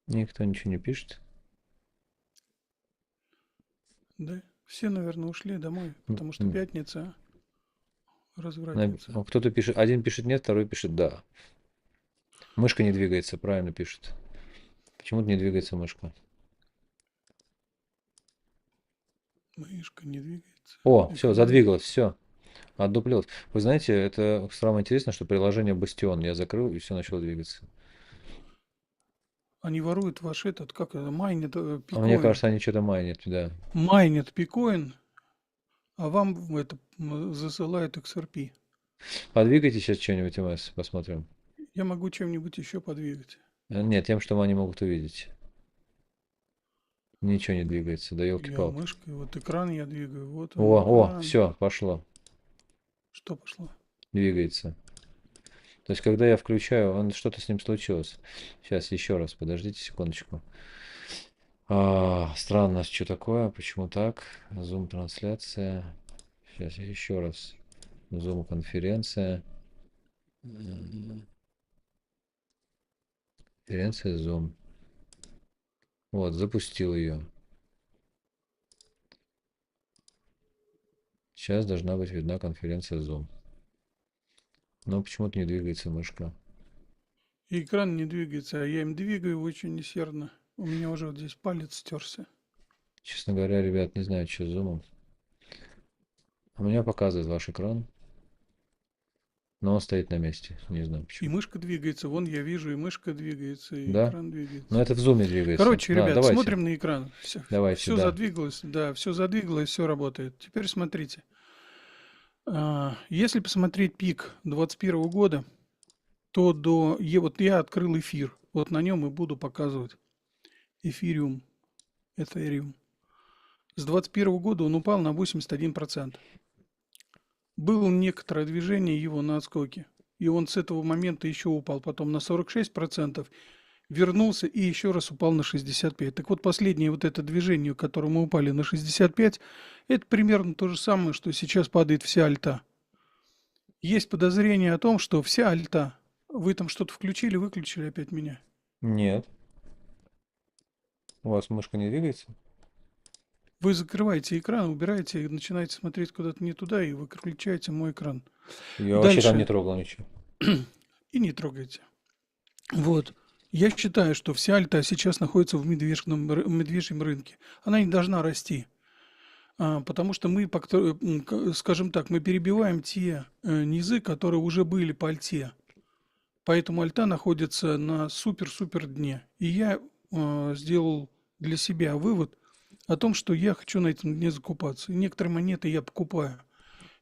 S1: Никто ничего не пишет.
S2: Да, все, наверное, ушли домой, потому что пятница, развратница.
S1: Кто-то пишет, один пишет нет, второй пишет да. Мышка не двигается, правильно пишет. Почему-то не двигается мышка.
S2: Мышка не двигается.
S1: О, все,
S2: Экран.
S1: задвигалось, все. Отдуплилось. Вы знаете, это самое интересное, что приложение Бастион я закрыл, и все начало двигаться.
S2: Они воруют ваш этот, как это, майнит
S1: А мне
S2: пикоин.
S1: кажется, они что-то майнят, да.
S2: Майнит пикоин, а вам это засылают XRP.
S1: Подвигайте сейчас что-нибудь, МС, посмотрим.
S2: Я могу чем-нибудь еще подвигать.
S1: Нет, тем, что они могут увидеть. Ничего не двигается, да
S2: Я
S1: елки-палки.
S2: мышкой, вот экран я двигаю, вот он
S1: О,
S2: экран.
S1: все, пошло.
S2: Что пошло?
S1: Двигается. То есть, когда я включаю, что-то с ним случилось. Сейчас еще раз, подождите секундочку. Странно, что такое, почему так? Зум-трансляция. Сейчас еще раз. Зум-конференция. Конференция Zoom. Вот, запустил ее. Сейчас должна быть видна конференция Zoom. Но почему-то не двигается мышка.
S2: И экран не двигается, а я им двигаю очень несердно. У меня уже вот здесь палец стерся.
S1: Честно говоря, ребят, не знаю, что с зумом. У меня показывает ваш экран, но он стоит на месте. Не знаю
S2: И
S1: почему.
S2: мышка двигается, вон я вижу, и мышка двигается, и
S1: Да?
S2: экран
S1: Но
S2: двигается.
S1: это в зуме двигается.
S2: Короче, ребят,
S1: Давайте.
S2: смотрим на экран. Все,
S1: Давайте,
S2: все
S1: да.
S2: задвигалось, да, все задвигалось, все работает. Теперь смотрите. Если посмотреть пик 2021 года, то вот я открыл эфир. Вот на нем и буду показывать. Эфириум, Эthereum. С 2021 года он упал на 81%. Было некоторое движение его на отскоке. И он с этого момента еще упал потом на 46%, вернулся и еще раз упал на 65%. Так вот, последнее вот это движение, которое мы упали на 65%, это примерно то же самое, что сейчас падает вся альта. Есть подозрение о том, что вся альта... Вы там что-то включили, выключили опять меня?
S1: Нет. У вас мышка не двигается?
S2: Вы закрываете экран, убираете и начинаете смотреть куда-то не туда, и выключаете мой экран.
S1: Я вообще там не
S2: Дальше.
S1: трогал ничего.
S2: И не трогайте. Вот. Я считаю, что вся альта сейчас находится в медвежьем рынке. Она не должна расти. Потому что мы, скажем так, мы перебиваем те низы, которые уже были по альте. Поэтому альта находится на супер-супер дне. И я сделал для себя вывод о том, что я хочу на этом дне закупаться. И некоторые монеты я покупаю.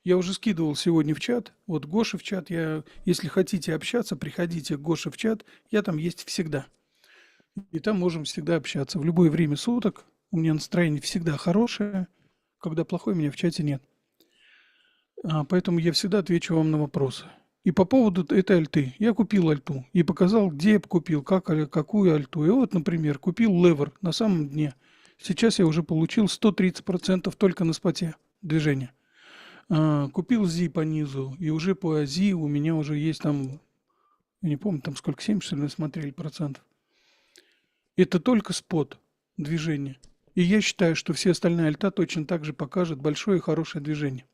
S2: Я уже скидывал сегодня в чат. Вот Гоша в чат. Если хотите общаться, приходите к Гоше в чат. Я там есть всегда. И там можем всегда общаться. В любое время суток. У меня настроение всегда хорошее. Когда плохое, меня в чате нет. Поэтому я всегда отвечу вам на вопросы. И по поводу этой альты. Я купил альту и показал, где я купил, какую альту. И вот, например, купил левер на самом дне. Сейчас я уже получил 130% только на споте движения. Купил зи по низу. И уже по зи у меня уже есть там, я не помню, там сколько, 70, что ли, смотрели процентов. Это только спот движения. И я считаю, что все остальные альта точно так же покажут большое и хорошее движение.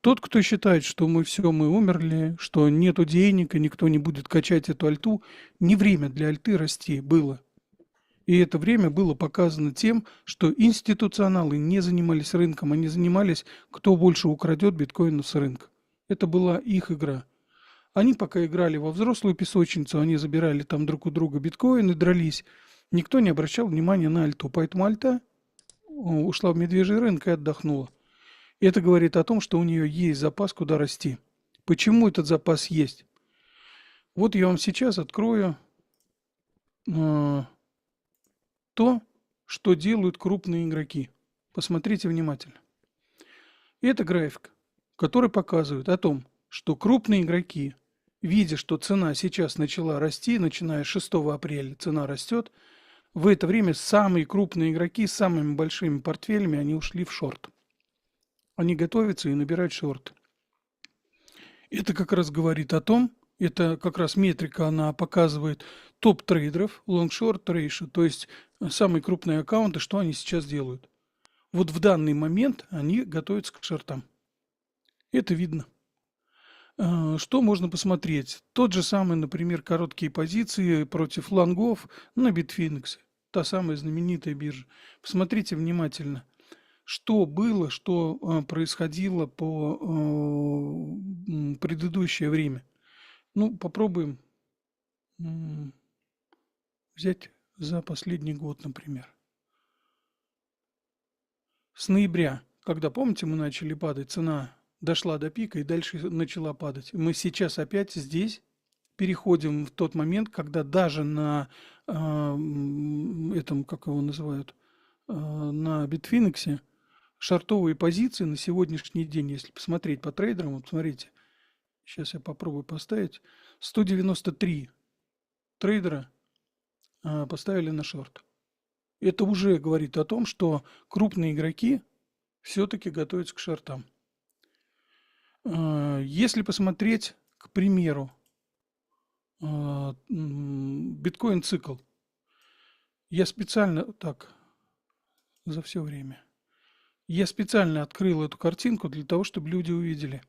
S2: Тот, кто считает, что мы умерли, что нету денег и никто не будет качать эту альту, не время для альты расти было. И это время было показано тем, что институционалы не занимались рынком, они занимались, кто больше украдет биткоина с рынка. Это была их игра. Они пока играли во взрослую песочницу, они забирали там друг у друга биткоины, дрались. Никто не обращал внимания на альту. Поэтому альта ушла в медвежий рынок и отдохнула. Это говорит о том, что у нее есть запас, куда расти. Почему этот запас есть? Вот я вам сейчас открою то, что делают крупные игроки. Посмотрите внимательно. Это график, который показывает о том, что крупные игроки, видя, что цена сейчас начала расти, начиная с 6 апреля цена растет, в это время самые крупные игроки с самыми большими портфелями, они ушли в шорт. Они готовятся и набирают шорт. Это как раз говорит о том, это как раз метрика, она показывает топ-трейдеров, long-short ratio, то есть самые крупные аккаунты, что они сейчас делают. Вот в данный момент они готовятся к шортам. Это видно. Что можно посмотреть? Тот же самый, например, короткие позиции против лонгов на Bitfinex. Та самая знаменитая биржа. Посмотрите внимательно. что было, что происходило по предыдущее время. Ну, попробуем взять за последний год, например. С ноября, когда, помните, мы начали падать, цена дошла до пика и дальше начала падать. Мы сейчас опять здесь переходим в тот момент, когда даже на этом, как его называют, на Bitfinex шортовые позиции на сегодняшний день, если посмотреть по трейдерам, вот смотрите, сейчас я попробую поставить, 193 трейдера поставили на шорт. Это уже говорит о том, что крупные игроки все-таки готовятся к шортам. Если посмотреть, к примеру, биткоин-цикл, я специально, так, за все время, я специально открыл эту картинку для того, чтобы люди увидели.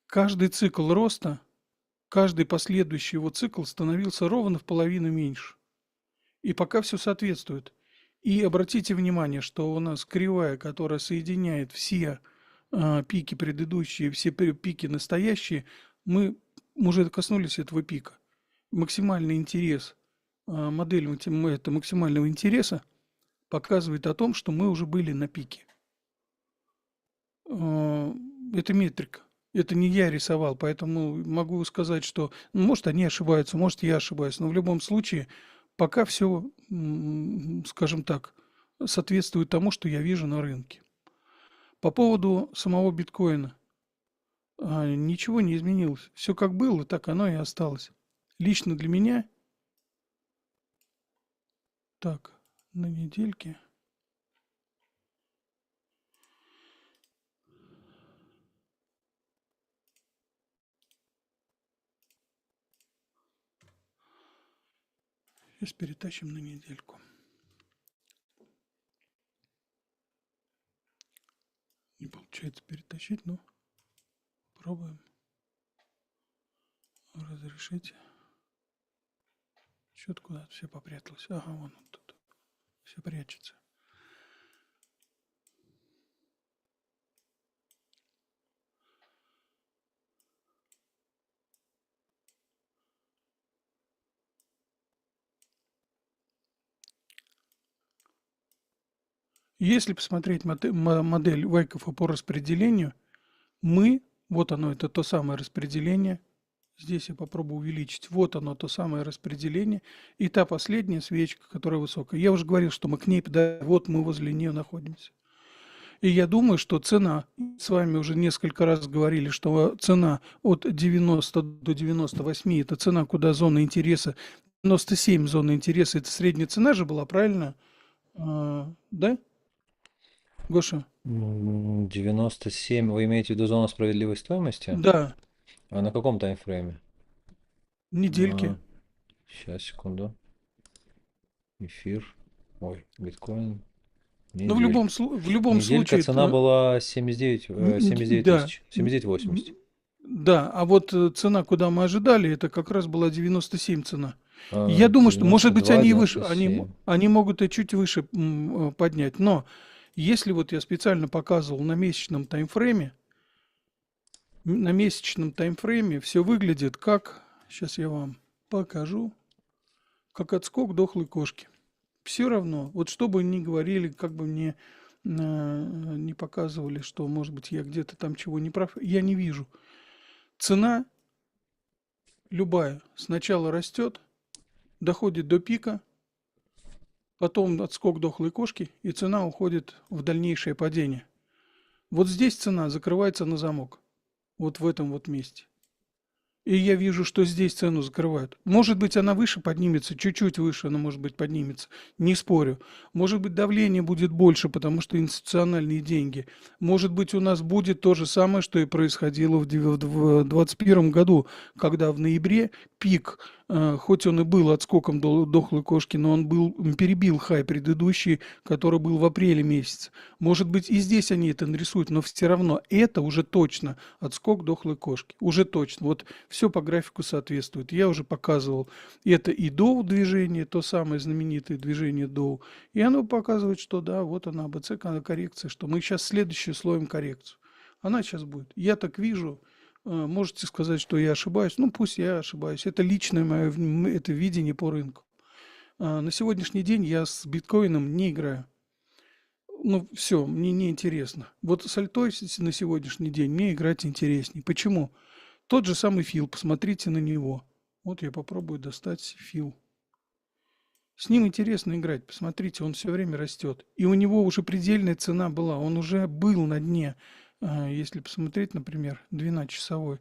S2: Каждый цикл роста, каждый последующий его цикл становился ровно в половину меньше. И пока все соответствует. И обратите внимание, что у нас кривая, которая соединяет все пики предыдущие, все пики настоящие, мы уже коснулись этого пика. Максимальный интерес, модель это максимального интереса показывает о том, что мы уже были на пике. Это метрика. Это не я рисовал, поэтому могу сказать, что может они ошибаются, может я ошибаюсь, но в любом случае пока все, скажем так, соответствует тому, что я вижу на рынке. По поводу самого биткоина. Ничего не изменилось. Все как было, так оно и осталось. Лично для меня. Так, на недельке. Сейчас перетащим на недельку. Не получается перетащить, но пробуем. Разрешите. Что-то куда-то все попряталось. Ага, вон тут. Все прячется. Если посмотреть модель Вайкофа по распределению, вот оно, это то самое распределение. Здесь я попробую увеличить. Вот оно, то самое распределение. И та последняя свечка, которая высокая. Я уже говорил, что мы к ней, вот мы возле нее находимся. И я думаю, что цена, с вами уже несколько раз говорили, что цена от 90 до 98, это цена, куда зона интереса, 97 зона интереса, это средняя цена же была, правильно? Да? Гоша?
S1: 97, вы имеете в виду зону справедливой стоимости?
S2: Да.
S1: А на каком таймфрейме?
S2: Недельки.
S1: Сейчас, секунду. Эфир. Ой, биткоин.
S2: Ну, в любом
S1: Неделька
S2: случае...
S1: цена была 79
S2: да.
S1: тысяч, 79,80.
S2: Да, а вот цена, куда мы ожидали, это как раз была 97 цена. Я
S1: 92,
S2: думаю, что, может быть, они выше,
S1: 97.
S2: они могут и чуть выше поднять. Но если вот я специально показывал на месячном таймфрейме все выглядит как, сейчас я вам покажу, как отскок дохлой кошки. Все равно, вот что бы ни говорили, как бы мне не показывали, что, может быть, я где-то там чего не прав, я не вижу. Цена любая сначала растет, доходит до пика, потом отскок дохлой кошки, и цена уходит в дальнейшее падение. Вот здесь цена закрывается на замок. Вот в этом вот месте. И я вижу, что здесь цену закрывают. Может быть, она выше поднимется, чуть-чуть выше она, может быть, поднимется. Не спорю. Может быть, давление будет больше, потому что институциональные деньги. Может быть, у нас будет то же самое, что и происходило в 2021 году, когда в ноябре пик хоть он и был отскоком дохлой кошки, но перебил хай предыдущий, который был в апреле месяце. Может быть, и здесь они это нарисуют, но все равно это уже точно отскок дохлой кошки. Уже точно. Вот все по графику соответствует. Я уже показывал. Это и Доу движение, то самое знаменитое движение Доу. И оно показывает, что да, вот она, АБЦ коррекция, что мы сейчас следующий слоем коррекцию. Она сейчас будет. Я так вижу. Можете сказать, что я ошибаюсь. Ну, пусть я ошибаюсь. Это личное мое это видение по рынку. На сегодняшний день я с биткоином не играю. Ну, все, мне не интересно. Вот с альтой на сегодняшний день мне играть интереснее. Почему? Тот же самый фил, посмотрите на него. Вот я попробую достать фил. С ним интересно играть. Посмотрите, он все время растет. И у него уже предельная цена была. Он уже был на дне. Если посмотреть, например, 12-часовой,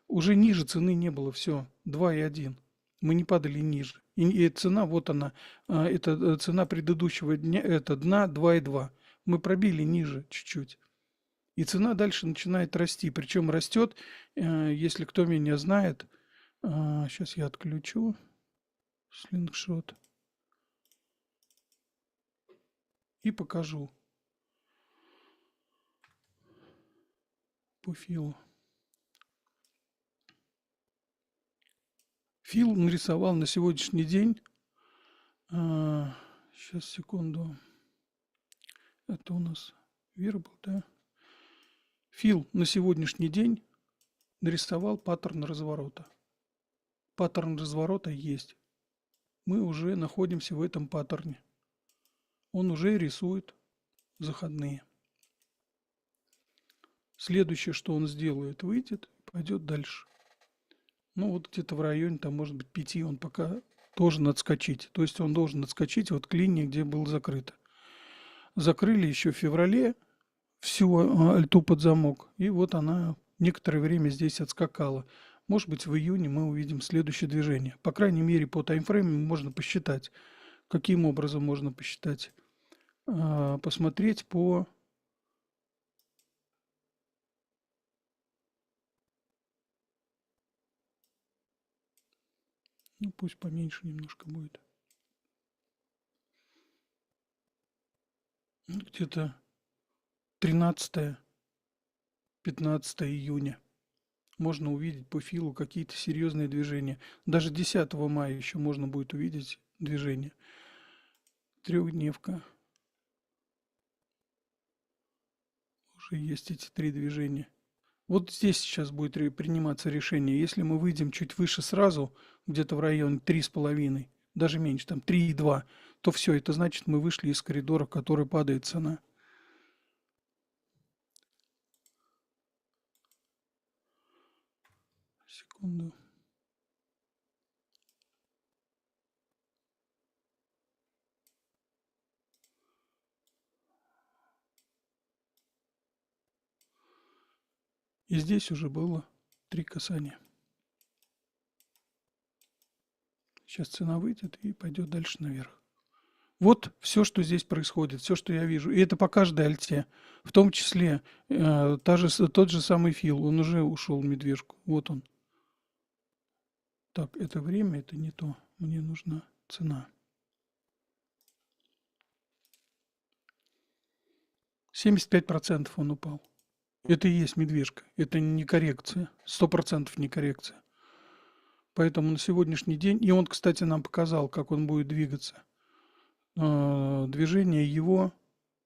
S2: уже ниже цены не было. Все, 2,1. Мы не падали ниже. И цена, вот она, это цена предыдущего дня, это дна 2,2. Мы пробили ниже чуть-чуть. И цена дальше начинает расти. Причем растет, если кто меня знает, сейчас я отключу слингшот и покажу по филу. Фил нарисовал на сегодняшний день. Сейчас, секунду. Это у нас вербал, да? Фил на сегодняшний день нарисовал паттерн разворота. Паттерн разворота есть. Мы уже находимся в этом паттерне. Он уже рисует заходные. Следующее, что он сделает, выйдет, пойдет дальше. Ну, вот где-то в районе, там, может быть, 5 он пока должен отскочить. То есть он должен отскочить вот к линии, где было закрыто. Закрыли еще в феврале всю альту под замок. И вот она некоторое время здесь отскакала. Может быть, в июне мы увидим следующее движение. По крайней мере, по таймфрейму можно посчитать. Каким образом можно посчитать? Посмотреть по... Ну, пусть поменьше немножко будет. Где-то 13-15 июня можно увидеть по филу какие-то серьезные движения. Даже 10 мая еще можно будет увидеть движение. Трехдневка. Уже есть эти 3 движения. Вот здесь сейчас будет приниматься решение. Если мы выйдем чуть выше сразу, где-то в районе 3,5, даже меньше, там 3,2, то все, это значит, мы вышли из коридора, в который падает цена. Секунду. И здесь уже было 3 касания. Сейчас цена выйдет и пойдет дальше наверх. Вот все, что здесь происходит, все, что я вижу. И это по каждой альте. В том числе тот же самый фил. Он уже ушел в медвежку. Вот он. Так, это время, это не то. Мне нужна цена. 75% он упал. Это и есть медвежка. Это не коррекция. 100% не коррекция. Поэтому на сегодняшний день... И он, кстати, нам показал, как он будет двигаться. Движение его,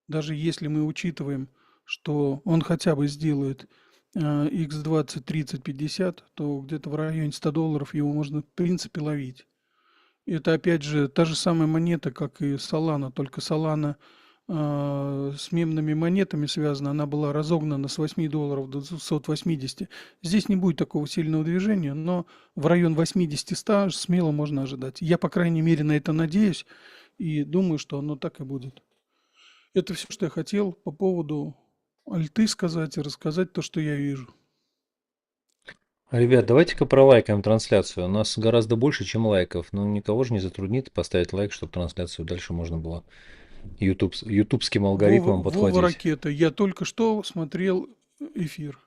S2: даже если мы учитываем, что он хотя бы сделает x20, 30, 50, то где-то в районе $100 его можно в принципе ловить. Это опять же та же самая монета, как и Solana, только Solana с мемными монетами связана, она была разогнана с $8 до 280. Здесь не будет такого сильного движения, но в район 80-100 смело можно ожидать. Я, по крайней мере, на это надеюсь и думаю, что оно так и будет. Это все, что я хотел по поводу альты сказать и рассказать то, что я вижу.
S1: Ребят, давайте-ка пролайкаем трансляцию. У нас гораздо больше, чем лайков. Но никого же не затруднит поставить лайк, чтобы трансляцию дальше можно было ютубским алгоритмом
S2: Вова
S1: подхватить.
S2: ракета. Я только что смотрел эфир.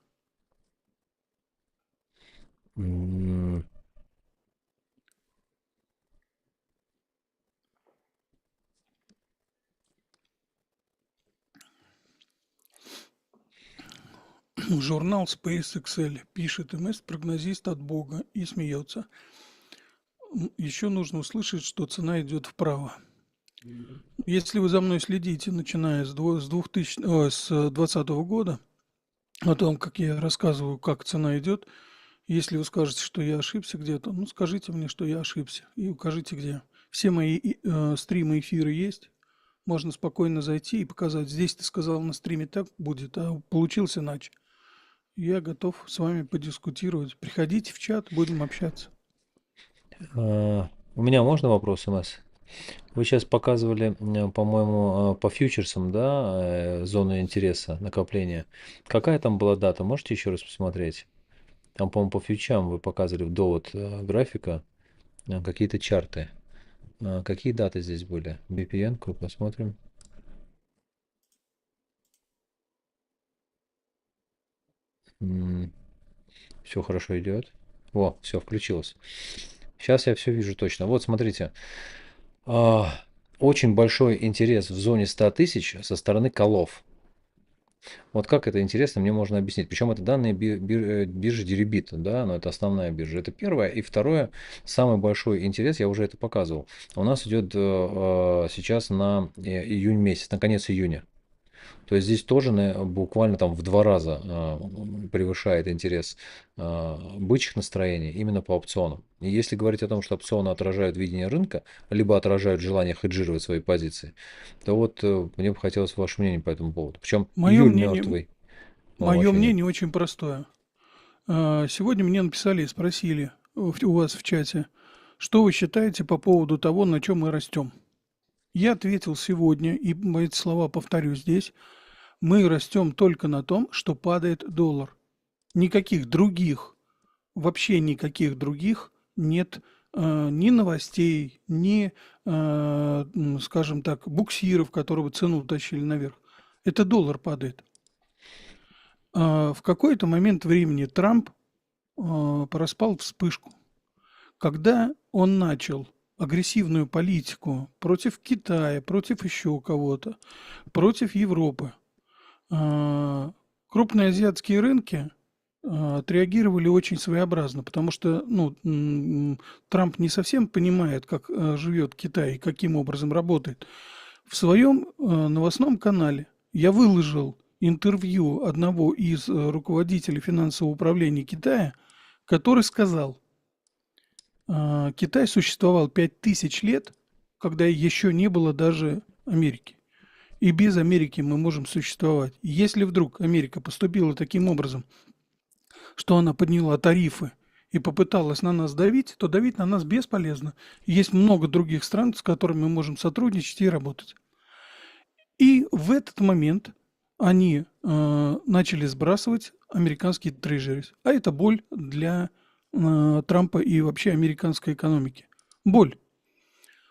S2: Журнал SpaceXL пишет МС-прогнозист от Бога и смеется. Еще нужно услышать, что цена идет вправо. Если вы за мной следите, начиная с 2020 года, о том, как я рассказываю, как цена идет, если вы скажете, что я ошибся где-то, ну скажите мне, что я ошибся, и укажите где. Все мои стримы, эфиры есть. Можно спокойно зайти и показать. Здесь ты сказал на стриме так будет, а получилось иначе. Я готов с вами подискутировать. Приходите в чат, будем общаться.
S1: У меня можно вопрос, МС? Вы сейчас показывали, по-моему, по фьючерсам, да, зону интереса, накопления. Какая там была дата? Можете еще раз посмотреть? Там, по-моему, по фьючам вы показывали в довод графика какие-то чарты. Какие даты здесь были? BPN-ку посмотрим. Все хорошо идет. О, все, включилось. Сейчас я все вижу точно. Вот, смотрите. Очень большой интерес в зоне 100 тысяч со стороны колов. Вот как это интересно, мне можно объяснить. Причем это данные биржи Deribit, да, но это основная биржа. Это первое. И второе, самый большой интерес, я уже это показывал, у нас идет сейчас на июнь месяц, на конец июня. То есть здесь тоже буквально там в 2 раза превышает интерес бычьих настроений именно по опционам. И если говорить о том, что опционы отражают видение рынка, либо отражают желание хеджировать свои позиции, то вот мне бы хотелось ваше мнение по этому поводу. Причем
S2: Мое
S1: июль
S2: мнение,
S1: мертвый,
S2: мое
S1: вообще нет.
S2: мнение очень простое. Сегодня мне написали и спросили у вас в чате, что вы считаете по поводу того, на чем мы растем. Я ответил сегодня, и мои слова повторю здесь, мы растем только на том, что падает доллар. Никаких других, вообще никаких других нет ни новостей, ни, скажем так, буксиров, которые бы цену тащили наверх. Это доллар падает. В какой-то момент времени Трамп проспал вспышку. Когда он начал агрессивную политику против Китая, против еще кого-то, против Европы, крупные азиатские рынки отреагировали очень своеобразно, потому что Трамп не совсем понимает, как живет Китай и каким образом работает. В своем новостном канале я выложил интервью одного из руководителей финансового управления Китая, который сказал, Китай существовал 5000 лет, когда еще не было даже Америки. И без Америки мы можем существовать. Если вдруг Америка поступила таким образом, что она подняла тарифы и попыталась на нас давить, то давить на нас бесполезно. Есть много других стран, с которыми мы можем сотрудничать и работать. И в этот момент они начали сбрасывать американские трежерис. А это боль для Трампа и вообще американской экономики. Боль.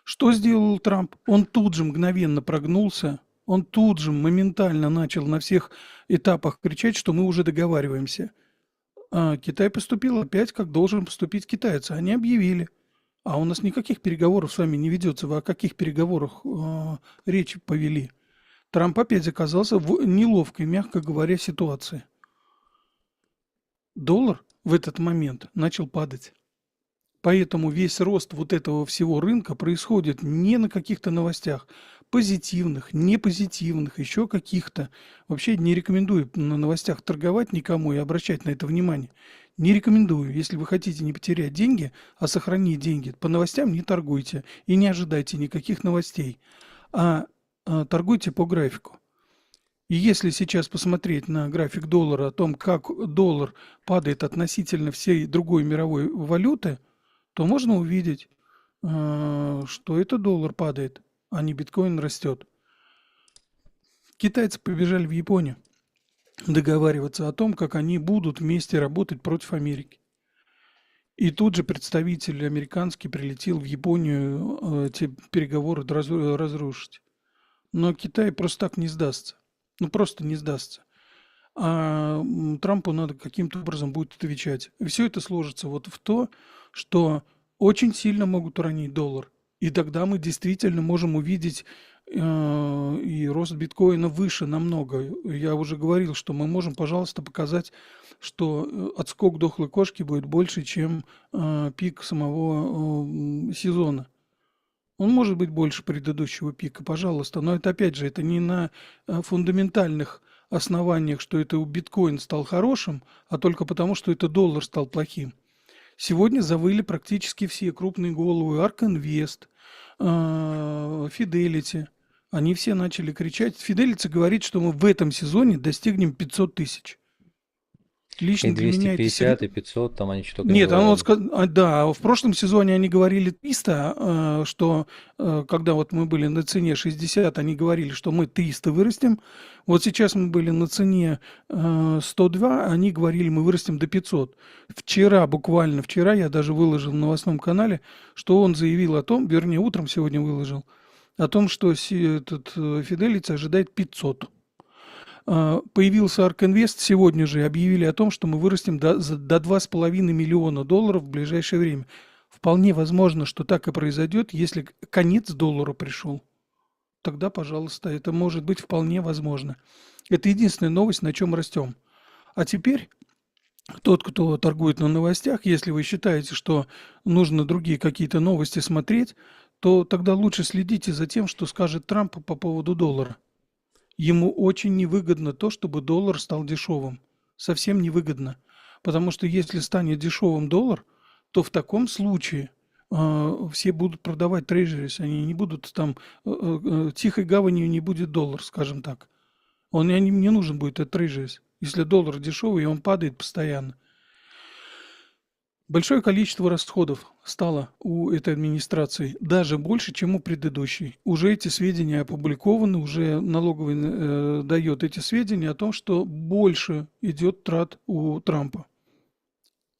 S2: Что сделал Трамп? Он тут же мгновенно прогнулся, он тут же моментально начал на всех этапах кричать, что мы уже договариваемся. А Китай поступил опять, как должен поступить китайцы. Они объявили. А у нас никаких переговоров с вами не ведется. Вы о каких переговорах речь повели? Трамп опять оказался в неловкой, мягко говоря, ситуации. Доллар в этот момент начал падать. Поэтому весь рост вот этого всего рынка происходит не на каких-то новостях, позитивных, не позитивных, еще каких-то. Вообще не рекомендую на новостях торговать никому и обращать на это внимание. Не рекомендую. Если вы хотите не потерять деньги, а сохранить деньги, по новостям не торгуйте и не ожидайте никаких новостей, а торгуйте по графику. И если сейчас посмотреть на график доллара о том, как доллар падает относительно всей другой мировой валюты, то можно увидеть, что это доллар падает, а не биткоин растет. Китайцы побежали в Японию договариваться о том, как они будут вместе работать против Америки. И тут же представитель американский прилетел в Японию эти переговоры разрушить. Но Китай просто так не сдастся. Ну, просто не сдастся. А Трампу надо каким-то образом будет отвечать. И все это сложится вот в то, что очень сильно могут уронить доллар. И тогда мы действительно можем увидеть и рост биткоина выше намного. Я уже говорил, что мы можем, пожалуйста, показать, что отскок дохлой кошки будет больше, чем пик самого сезона. Он может быть больше предыдущего пика, пожалуйста, но это опять же, это не на фундаментальных основаниях, что это биткоин стал хорошим, а только потому, что это доллар стал плохим. Сегодня завыли практически все крупные головы: ARK Invest, Fidelity. Они все начали кричать. Fidelity говорит, что мы в этом сезоне достигнем 500 тысяч.
S1: И
S2: Лично для меня это
S1: 250, и 500, там они что только не
S2: Нет, оно
S1: говорили.
S2: да, в прошлом сезоне они говорили 300, что когда вот мы были на цене 60, они говорили, что мы 300 вырастем. Вот сейчас мы были на цене 102, они говорили, мы вырастем до 500. Вчера, буквально вчера, я даже выложил в новостном канале, что он заявил о том, вернее, утром сегодня выложил, о том, что этот Fidelity ожидает 500. Появился ARK Invest сегодня же и объявили о том, что мы вырастем до 2,5 миллиона долларов в ближайшее время. Вполне возможно, что так и произойдет, если конец доллара пришел. Тогда, пожалуйста, это может быть вполне возможно. Это единственная новость, на чем растем. А теперь тот, кто торгует на новостях, если вы считаете, что нужно другие какие-то новости смотреть, то тогда лучше следите за тем, что скажет Трамп по поводу доллара. Ему очень невыгодно то, чтобы доллар стал дешевым. Совсем невыгодно. Потому что если станет дешевым доллар, то в таком случае все будут продавать трежерис. Они не будут там... тихой гаванью не будет доллар, скажем так. Он им не нужен будет, этот трежерис. Если доллар дешевый, и он падает постоянно. Большое количество расходов стало у этой администрации, даже больше, чем у предыдущей. Уже эти сведения опубликованы, уже налоговый дает эти сведения о том, что больше идет трат у Трампа.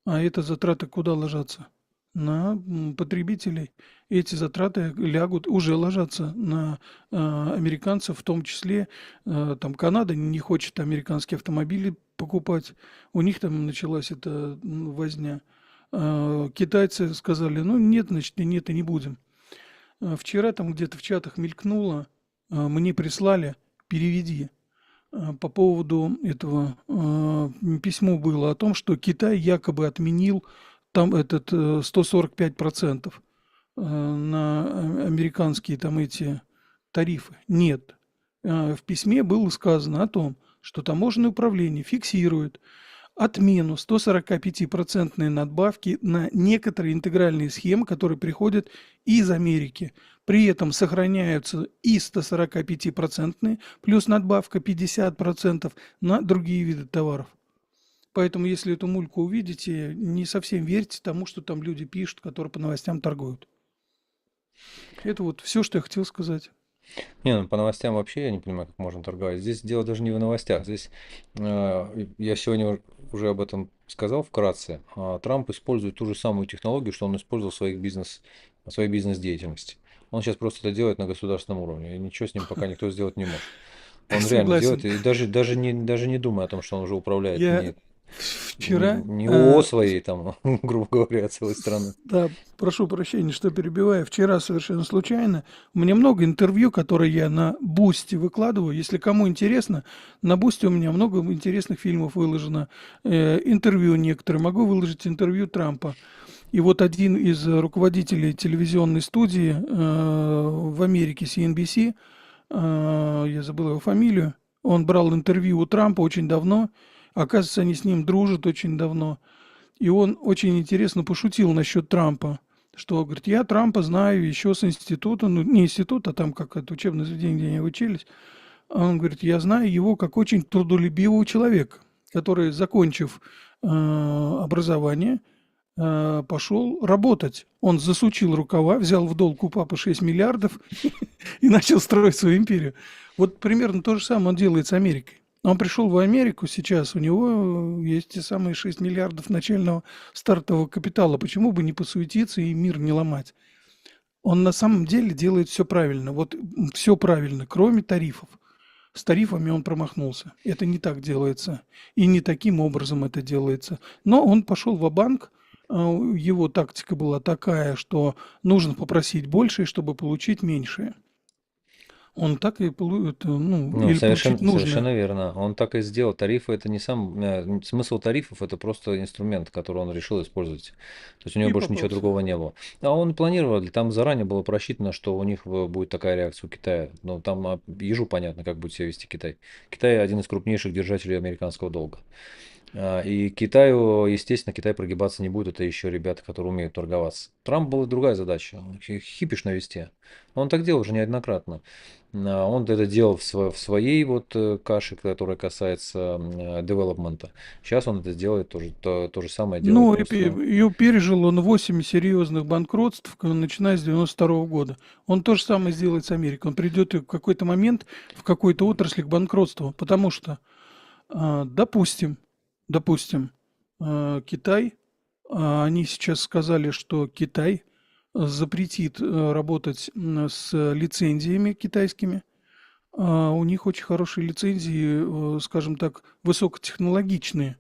S2: А это затраты куда ложатся? На потребителей. Эти затраты лягут, уже ложатся на американцев, в том числе там Канада не хочет американские автомобили покупать. У них там началась эта возня. Китайцы сказали, ну нет, значит, и нет, и не будем. Вчера там где-то в чатах мелькнуло, мне прислали, переведи. По поводу этого письмо было о том, что Китай якобы отменил там этот 145% на американские там эти тарифы. Нет. В письме было сказано о том, что таможенное управление фиксирует отмену 145% надбавки на некоторые интегральные схемы, которые приходят из Америки. При этом сохраняются и 145% плюс надбавка 50% на другие виды товаров. Поэтому, если эту мульку увидите, не совсем верьте тому, что там люди пишут, которые по новостям торгуют. Это вот все, что я хотел сказать.
S1: Не, ну по новостям вообще я не понимаю, как можно торговать. Здесь дело даже не в новостях. Здесь я сегодня уже об этом сказал вкратце. Трамп использует ту же самую технологию, что он использовал в своей бизнес-деятельности. Он сейчас просто это делает на государственном уровне, и ничего с ним пока никто сделать не может. Он реально делает,
S2: Согласен.
S1: и даже не думая о том, что он уже управляет
S2: Я вчера
S1: не ООО своей, там, грубо говоря, целой страны.
S2: Да, прошу прощения, что перебиваю. Вчера совершенно случайно. У меня много интервью, которые я на Бусти выкладываю. Если кому интересно, на Бусти у меня много интересных фильмов выложено. Интервью некоторые. Могу выложить интервью Трампа. И вот один из руководителей телевизионной студии в Америке, CNBC, я забыл его фамилию, он брал интервью у Трампа очень давно. Оказывается, они с ним дружат очень давно. И он очень интересно пошутил насчет Трампа, что, говорит, я Трампа знаю еще с института, ну, не института, а там как это учебное заведение, где они учились. А он говорит, я знаю его как очень трудолюбивого человека, который, закончив образование, пошел работать. Он засучил рукава, взял в долг у папы 6 миллиардов и начал строить свою империю. Вот примерно то же самое он делает с Америкой. Он пришел в Америку сейчас, у него есть те самые 6 миллиардов начального стартового капитала. Почему бы не посуетиться и мир не ломать? Он на самом деле делает все правильно. Вот все правильно, кроме тарифов. С тарифами он промахнулся. Это не так делается. И не таким образом это делается. Но он пошел ва-банк. Его тактика была такая, что нужно попросить больше, чтобы получить меньшее. Он так и ну,
S1: Ну,
S2: или получить
S1: совершенно,
S2: нужное.
S1: совершенно верно. Он так и сделал. Тарифы это не сам смысл тарифов, это просто инструмент, который он решил использовать. То есть у него
S2: И
S1: больше ничего
S2: попался.
S1: другого не было. А он планировал, там заранее было просчитано, что у них будет такая реакция у Китая. Ну, там ежу понятно, как будет себя вести Китай. Китай один из крупнейших держателей американского долга. И Китаю, естественно, Китай прогибаться не будет. Это еще ребята, которые умеют торговаться. Трамп была другая задача. Хипиш навести. Он так делал уже неоднократно. Он это делал в своей вот каше, которая касается девелопмента. Сейчас он это сделает, то же самое делает
S2: Ну,
S1: то с...
S2: ее пережил он 8 серьезных банкротств, начиная с 92 года. Он то же самое сделает с Америкой. Он придет в какой-то момент в какой-то отрасли к банкротству, потому что, допустим, допустим, Китай, они сейчас сказали, что Китай запретит работать с лицензиями китайскими. У них очень хорошие лицензии, скажем так, высокотехнологичные.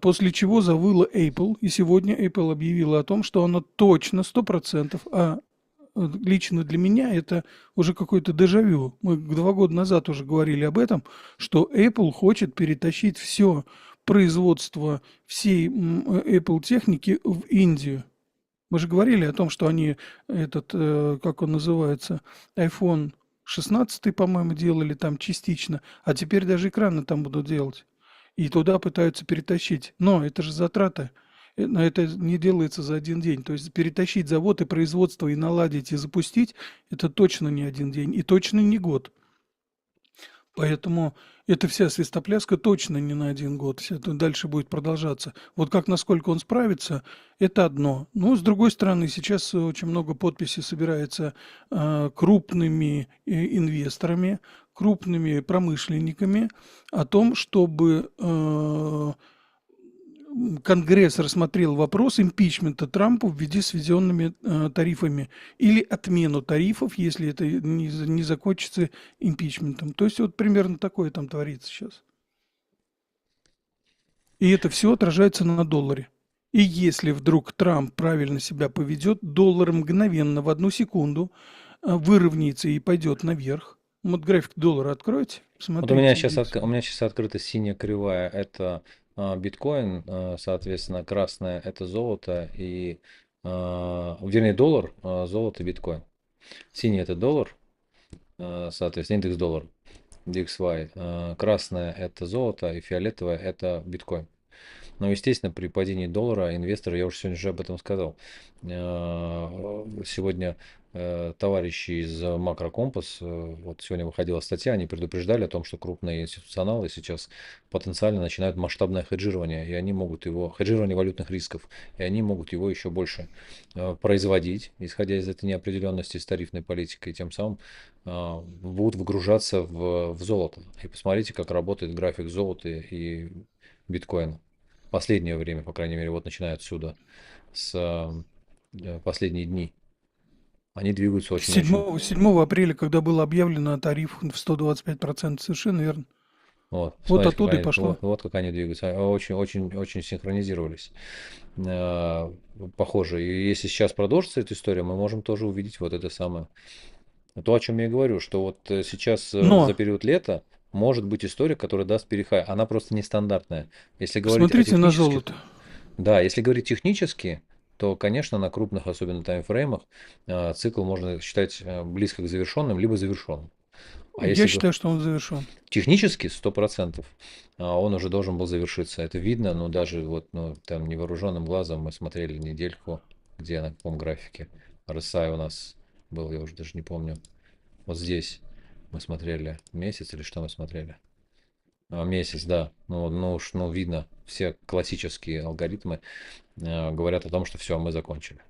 S2: После чего завыла Apple, и сегодня Apple объявила о том, что она точно 100%, лично для меня это уже какой-то дежавю. Мы 2 года назад уже говорили об этом, что Apple хочет перетащить все производство всей Apple техники в Индию. Мы же говорили о том, что они как он называется, iPhone 16, по-моему, делали там частично, а теперь даже экраны там будут делать. И туда пытаются перетащить. Но это же затраты. Но это не делается за один день. То есть перетащить завод и производство и наладить и запустить, это точно не один день и точно не год. Поэтому эта вся свистопляска точно не на один год. Всё это дальше будет продолжаться. Вот как, насколько он справится, это одно. Но, с другой стороны, сейчас очень много подписей собирается крупными инвесторами, крупными промышленниками о том, чтобы Конгресс рассмотрел вопрос импичмента Трампа в связи с введенными тарифами или отмену тарифов, если это не закончится импичментом. То есть вот примерно такое там творится сейчас. И это все отражается на долларе. И если вдруг Трамп правильно себя поведет, доллар мгновенно в 1 секунду выровняется и пойдет наверх. Вот график доллара откройте,
S1: Вот у меня
S2: посмотрите
S1: сейчас,
S2: индекс.
S1: у меня сейчас открыта синяя кривая, это биткоин, соответственно, красная это золото и, вернее, доллар, золото, биткоин. Синий это доллар, соответственно, индекс доллар, DXY. Красное это золото и фиолетовое это биткоин. Но, естественно, при падении доллара инвесторы, я уже сегодня же об этом сказал, сегодня товарищи из Макрокомпас, вот сегодня выходила статья, они предупреждали о том, что крупные институционалы сейчас потенциально начинают масштабное хеджирование, и они могут его, хеджирование валютных рисков, и они могут его еще больше производить, исходя из этой неопределенности с тарифной политикой, и тем самым будут выгружаться в золото. И посмотрите, как работает график золота и биткоина. Последнее время, по крайней мере, вот начиная отсюда, с последние дни. Они двигаются очень-очень.
S2: 7 апреля, когда было объявлено о тарифах в 125%, совершенно верно.
S1: Вот,
S2: Вот
S1: смотрите,
S2: оттуда и пошло.
S1: вот как они двигаются. Очень синхронизировались. Э, Похоже. И если сейчас продолжится эта история, мы можем тоже увидеть вот это самое. То, о чем я и говорю, что вот сейчас за
S2: Но
S1: период лета может быть история, которая даст перехай. Она просто нестандартная. Если говорить о
S2: посмотрите на
S1: технических,
S2: золото.
S1: да, если говорить технически, то, конечно, на крупных, особенно таймфреймах, цикл можно считать близко к завершенным, либо завершенным. А
S2: Я
S1: если
S2: считаю, что он завершен.
S1: технически, 100%, он уже должен был завершиться. Это видно, но даже вот, ну, там невооруженным глазом мы смотрели недельку, где на каком графике RSI у нас был, я уже даже не помню. Вот здесь мы смотрели месяц или что мы смотрели? Месяц, да. Ну уж, ну видно, все классические алгоритмы говорят о том, что все, мы закончили.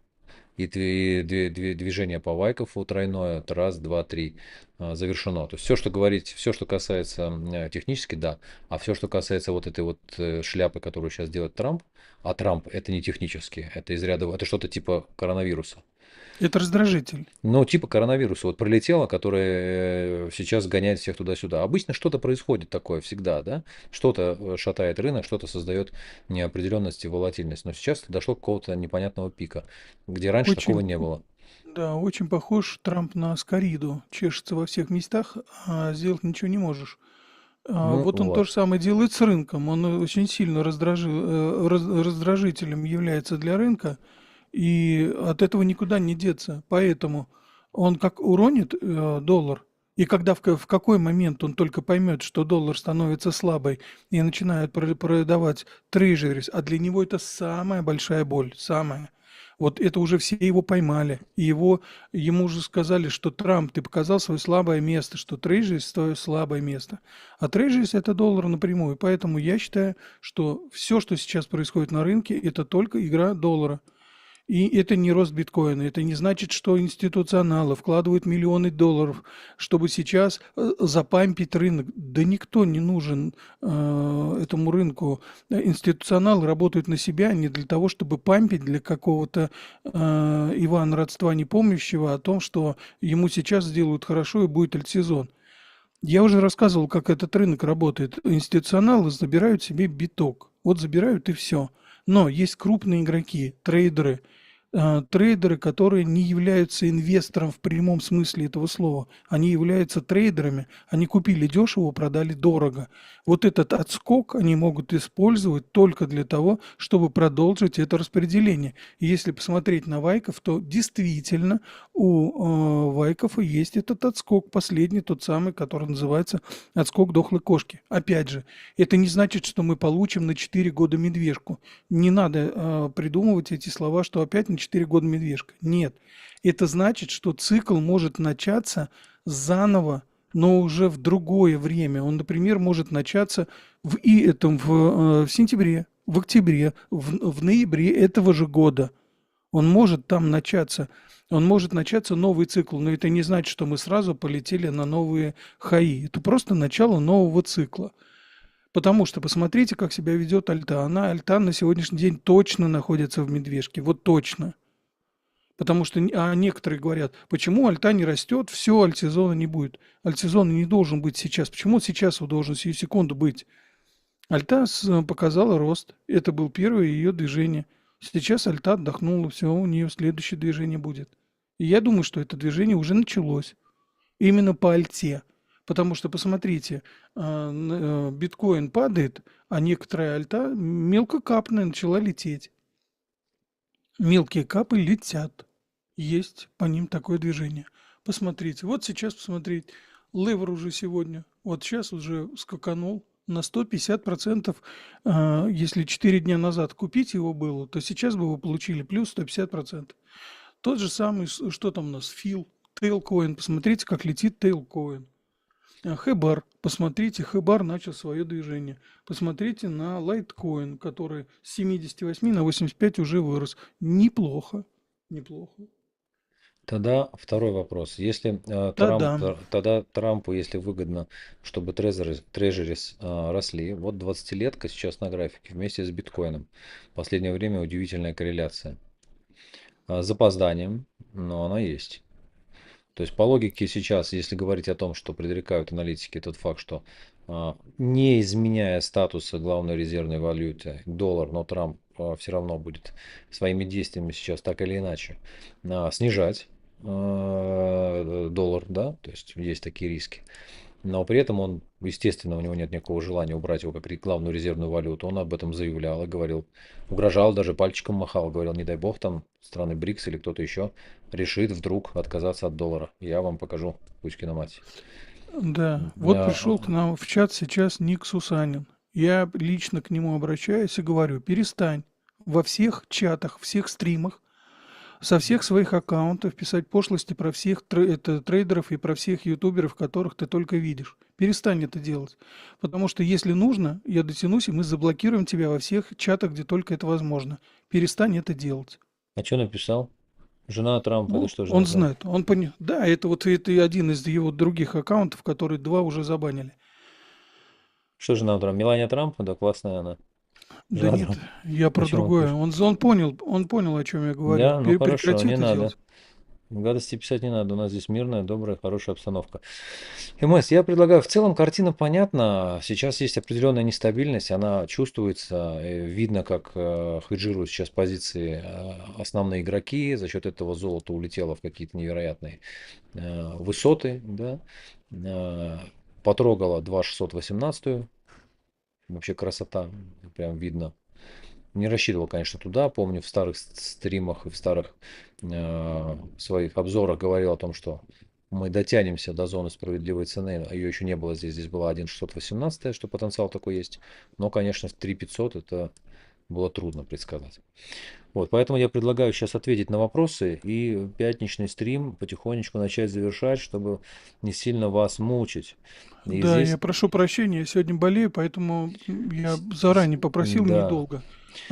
S1: И движение по Вайкофу тройное, это раз, два, три, завершено. То есть все, что говорить, все, что касается технически, да. А все, что касается вот этой вот шляпы, которую сейчас делает Трамп, а Трамп это не технически, это из ряда, это что-то типа коронавируса.
S2: Это раздражитель.
S1: Ну, типа коронавируса, вот пролетело, которое сейчас гоняет всех туда-сюда. Обычно что-то происходит такое всегда, да? Что-то шатает рынок, что-то создает неопределенность и волатильность. Но сейчас дошло к какого-то непонятного пика, где раньше такого
S2: Очень,
S1: не было.
S2: Да, очень похож Трамп на Скориду. Чешется во всех местах, а сделать ничего не можешь.
S1: Ну
S2: Вот он то
S1: вот.
S2: же самое делает с рынком. Он очень сильно раздражителем является для рынка, и от этого никуда не деться. Поэтому он как уронит доллар, и когда в какой момент он только поймет, что доллар становится слабой и начинает продавать трежерис, а для него это самая большая боль, самая. Вот это уже все его поймали. И ему уже сказали, что Трамп, ты показал свое слабое место, что трежерис твое слабое место. А трежерис это доллар напрямую. Поэтому я считаю, что все, что сейчас происходит на рынке, это только игра доллара. И это не рост биткоина. Это не значит, что институционалы вкладывают миллионы долларов, чтобы сейчас запампить рынок. Да никто не нужен этому рынку. Институционалы работают на себя не для того, чтобы пампить для какого-то Ивана родства непомнящего о том, что ему сейчас сделают хорошо и будет альтсезон. Я уже рассказывал, как этот рынок работает. Институционалы забирают себе биток. Вот забирают и все. Но есть крупные игроки, трейдеры, трейдеры, которые не являются инвестором в прямом смысле этого слова. Они являются трейдерами. Они купили дешево, продали дорого. Вот этот отскок они могут использовать только для того, чтобы продолжить это распределение. И если посмотреть на Вайков, то действительно у Вайкова есть этот отскок, последний, тот самый, который называется отскок дохлой кошки. Опять же, это не значит, что мы получим на 4 года медвежку. Не надо придумывать эти слова, что опять на 4 года медвежка. Нет. Это значит, что цикл может начаться заново, но уже в другое время. Он, например, может начаться в сентябре, в октябре, в ноябре этого же года. Он может там начаться, он может начаться новый цикл, но это не значит, что мы сразу полетели на новые хаи. Это просто начало нового цикла. Потому что посмотрите, как себя ведет Альта. Альта на сегодняшний день точно находится в медвежке. Вот точно. Потому что некоторые говорят, почему альта не растет, все, альтсезона не будет. Альтсезон не должен быть сейчас. Почему он сейчас должен сию секунду быть? Альта показала рост. Это был первое ее движение. Сейчас альта отдохнула, все, у нее следующее движение будет. И я думаю, что это движение уже началось. Именно по альте. Потому что, посмотрите, биткоин падает, а некоторая альта мелкокапная начала лететь. Мелкие капы летят. Есть по ним такое движение. Посмотрите. Вот сейчас посмотреть. Левер уже сегодня. Вот сейчас уже скаканул на 150%. Если 4 дня назад купить его было, то сейчас бы вы получили плюс 150%. Тот же самый, что там у нас, Фил, Тейлкоин. Посмотрите, как летит Тейлкоин. Хэбар. Посмотрите, Хэбар начал свое движение. Посмотрите на Лайткоин, который с 78 на 85 уже вырос. Неплохо. Неплохо.
S1: Тогда второй вопрос. Если
S2: Да-да.
S1: тогда Трампу, если выгодно, чтобы трежерис росли, вот 20-летка сейчас на графике вместе с биткоином. В последнее время удивительная корреляция. С запозданием, но она есть. То есть по логике сейчас, если говорить о том, что предрекают аналитики тот факт, что не изменяя статуса главной резервной валюты доллар, но Трамп все равно будет своими действиями сейчас так или иначе снижать доллар, да, то есть есть такие риски. Но при этом он, естественно, у него нет никакого желания убрать его как главную резервную валюту. Он об этом заявлял и говорил, угрожал, даже пальчиком махал, говорил, не дай бог там страны БРИКС или кто-то еще решит вдруг отказаться от доллара. Я вам покажу, Кузькина мать.
S2: Да. Вот
S1: А,
S2: пришел к нам в чат сейчас Ник Сусанин. Я лично к нему обращаюсь и говорю, перестань во всех чатах, всех стримах со всех своих аккаунтов писать пошлости про всех трейдеров и про всех ютуберов, которых ты только видишь. Перестань это делать. Потому что если нужно, я дотянусь, и мы заблокируем тебя во всех чатах, где только это возможно. Перестань это делать.
S1: а что написал? Жена Трампа, это
S2: Ну,
S1: что жена
S2: он
S1: Трампа?
S2: знает, Да, это один из его других аккаунтов, которые два уже забанили.
S1: Что жена Трампа? Мелания Трампа? Да классная она.
S2: Да
S1: Жена
S2: нет,
S1: Трампа.
S2: я про
S1: Зачем он
S2: другое.
S1: пишет?
S2: Он понял, о чем я говорю.
S1: Да, ну хорошо,
S2: Прекрати
S1: не
S2: это
S1: надо.
S2: делать.
S1: Гадости писать не надо, у нас здесь мирная, добрая, хорошая обстановка. МС, я предлагаю, в целом картина понятна, сейчас есть определенная нестабильность, она чувствуется, видно, как хеджируют сейчас позиции основные игроки, за счет этого золото улетело в какие-то невероятные высоты, да, Э, потрогала 2618, вообще красота, прям видно. Не рассчитывал, конечно, туда. Помню, в старых стримах и в старых своих обзорах говорил о том, что мы дотянемся до зоны справедливой цены. А ее еще не было здесь. Здесь была 1.618, что потенциал такой есть. Но, конечно, в 3.500 это было трудно предсказать. Вот, поэтому я предлагаю сейчас ответить на вопросы и пятничный стрим потихонечку начать завершать, чтобы не сильно вас мучить. И
S2: Да,
S1: здесь,
S2: я прошу прощения, я сегодня болею, поэтому я заранее попросил
S1: да,
S2: недолго.
S1: э,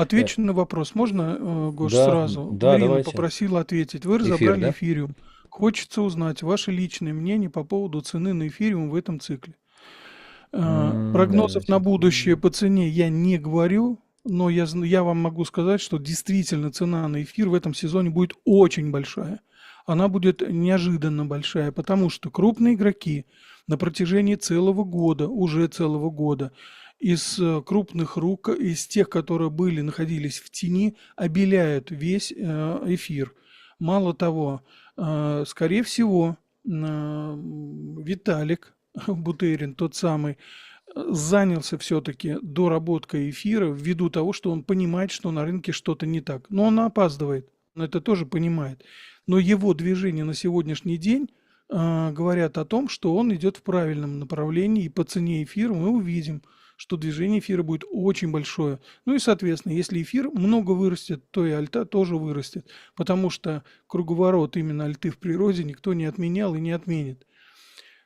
S2: Отвечу на вопрос. Можно, Гош,
S1: да,
S2: сразу?
S1: да,
S2: Марина
S1: давайте.
S2: попросила ответить. Вы
S1: Эфир,
S2: разобрали
S1: да?
S2: эфириум. Хочется узнать ваше личное мнение по поводу цены на эфириум в этом цикле. Прогнозов на
S1: Давайте.
S2: будущее по цене я не говорю, но я вам могу сказать, что действительно цена на эфир в этом сезоне будет очень большая. Она будет неожиданно большая, потому что крупные игроки на протяжении целого года, уже целого года, из крупных рук, из тех, которые находились в тени, обеляют весь эфир. Мало того, скорее всего, Виталик Бутерин, тот самый, занялся все-таки доработкой эфира ввиду того, что он понимает, что на рынке что-то не так. Но он опаздывает, он это тоже понимает. Но его движения на сегодняшний день говорят о том, что он идет в правильном направлении, и по цене эфира мы увидим, что движение эфира будет очень большое. Ну и, соответственно, если эфир много вырастет, то и альта тоже вырастет, потому что круговорот именно альты в природе никто не отменял и не отменит.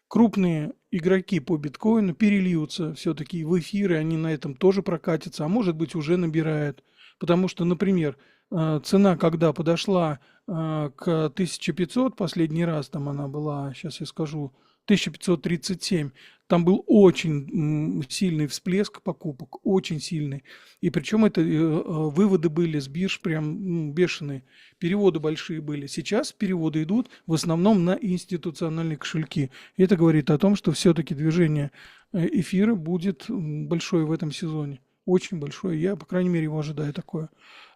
S2: Крупные игроки по биткоину перельются все-таки в эфиры, они на этом тоже прокатятся, а может быть уже набирают. Потому что, например, цена, когда подошла к 1500, последний раз там она была, сейчас я скажу, 1537, там был очень сильный всплеск покупок, очень сильный. И причем это выводы были с бирж прям бешеные, переводы большие были. Сейчас переводы идут в основном на институциональные кошельки. И это говорит о том, что все-таки движение эфира будет большое в этом сезоне. Очень большое. Я, по крайней мере, его ожидаю такое.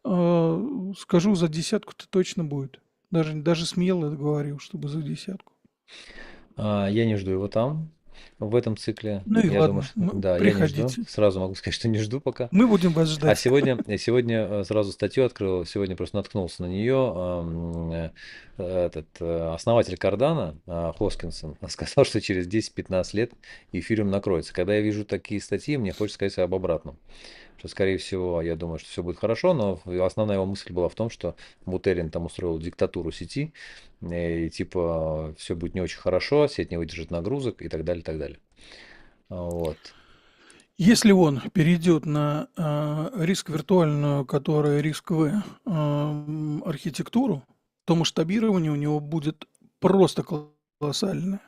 S2: Скажу, за десятку-то точно будет. Даже смело говорю, чтобы за десятку.
S1: Я не жду его там, в этом цикле.
S2: Ну и
S1: Я думаю,
S2: ладно,
S1: что да, я не жду.
S2: приходите.
S1: Сразу могу сказать, что не жду пока.
S2: Мы будем вас
S1: А
S2: ждать.
S1: сегодня сразу статью открыл, сегодня просто наткнулся на нее. Основатель Кардана, Хоскинсон, сказал, что через 10-15 лет эфириум накроется. Когда я вижу такие статьи, мне хочется сказать об обратном. Что, скорее всего, я думаю, что все будет хорошо, но основная его мысль была в том, что Бутерин там устроил диктатуру сети, и типа все будет не очень хорошо, сеть не выдержит нагрузок и так далее, и так далее. Вот.
S2: Если он перейдет на риск виртуальную, которая риск В, архитектуру, то масштабирование у него будет просто колоссальное.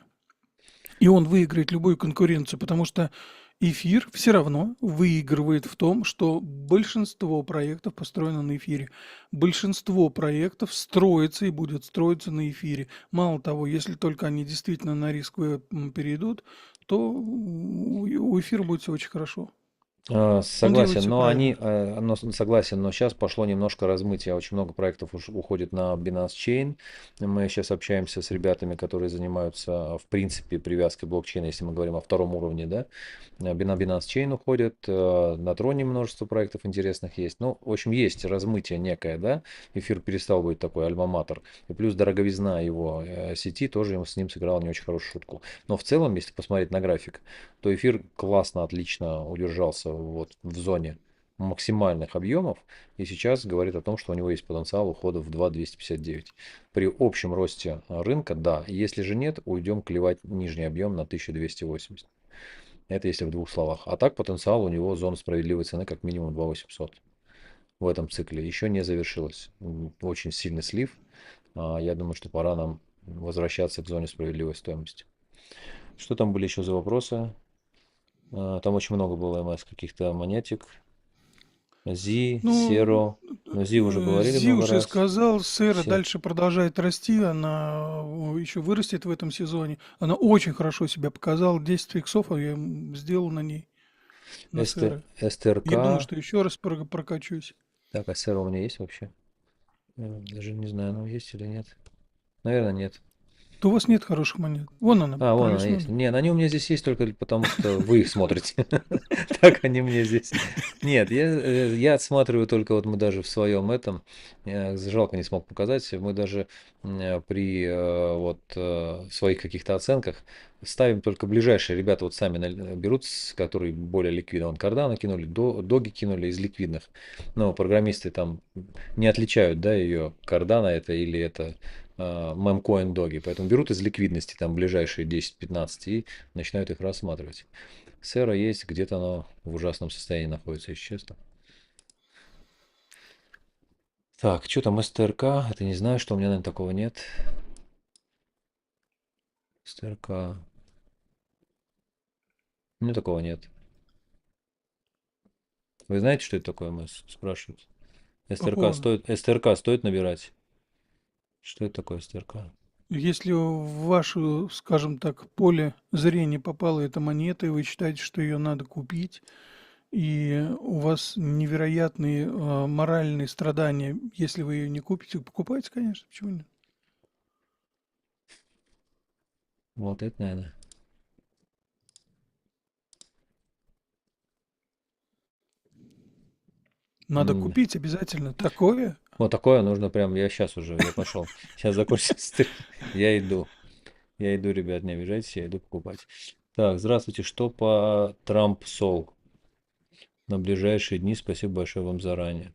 S2: И он выиграет любую конкуренцию, потому что эфир все равно выигрывает в том, что большинство проектов построено на эфире. Большинство проектов строится и будет строиться на эфире. Мало того, если только они действительно на риск перейдут, то у эфира будет все очень хорошо. Он делает
S1: Согласен,
S2: все
S1: но
S2: правильно.
S1: согласен, но сейчас пошло немножко размытие. Очень много проектов уходит на Binance Chain. Мы сейчас общаемся с ребятами, которые занимаются, в принципе, привязкой блокчейна, если мы говорим о втором уровне, да. На Binance Chain уходят, на Троне множество проектов интересных есть. Ну, в общем, есть размытие некое, да. Эфир перестал быть такой альма-матер. И плюс дороговизна его сети тоже с ним сыграла не очень хорошую шутку. Но в целом, если посмотреть на график, то эфир классно, отлично удержался вот в зоне максимальных объемов и сейчас говорит о том, что у него есть потенциал ухода в 2,259. При общем росте рынка, да, если же нет, уйдем клевать нижний объем на 1280. Это если в двух словах. А так потенциал у него зона справедливой цены как минимум 2800 в этом цикле. Еще не завершилось. Очень сильный слив. Я думаю, что пора нам возвращаться к зоне справедливой стоимости. Что там были еще за вопросы? Там очень много было МС каких-то монетик. Зи,
S2: Ну,
S1: Серо. Но Зи уже говорили
S2: Зи
S1: много
S2: уже
S1: раз.
S2: сказал, Сера
S1: Все.
S2: дальше продолжает расти, она еще вырастет в этом сезоне. Она очень хорошо себя показала, 10 иксов я сделал на ней, на Сера. Я думаю,
S1: СТРК.
S2: что еще раз прокачусь.
S1: Так, а Сера у меня есть вообще? Даже не знаю, ну есть или нет. Наверное, нет.
S2: То у вас нет хороших монет. Вон она,
S1: А, вон она есть.
S2: пролистнули.
S1: Нет, они у меня здесь есть только потому, что вы их смотрите. Так они мне здесь. Нет, я отсматриваю только, вот мы даже в своем этом, жалко не смог показать, мы даже при вот своих каких-то оценках ставим только ближайшие. Ребята вот сами берут, которые более ликвидны. Вон Cardano кинули, Доги кинули из ликвидных. Но программисты там не отличают, да, ее Cardano это или это мемкоин доги. Поэтому берут из ликвидности там ближайшие 10-15 и начинают их рассматривать. Сера есть, где-то оно в ужасном состоянии находится, если честно. Так, что там СТРК? Это не знаю, что у меня, наверное, такого нет. СТРК. У меня такого нет. Вы знаете, что это такое, МС? Спрашивают.
S2: По поводу.
S1: СТРК стоит набирать? Что это такое СТРК?
S2: Если в ваше, скажем так, поле зрения попала эта монета, и вы считаете, что ее надо купить, и у вас невероятные моральные страдания, если вы ее не купите, покупайте, конечно, почему нет?
S1: Вот это, наверное.
S2: Надо купить обязательно такое.
S1: Вот такое нужно прям, я сейчас уже, я пошел. Сейчас закончится стрим. Я иду. Я иду, ребят, не обижайтесь, я иду покупать. Так, здравствуйте, что по Трамп Сол на ближайшие дни? Спасибо большое вам заранее.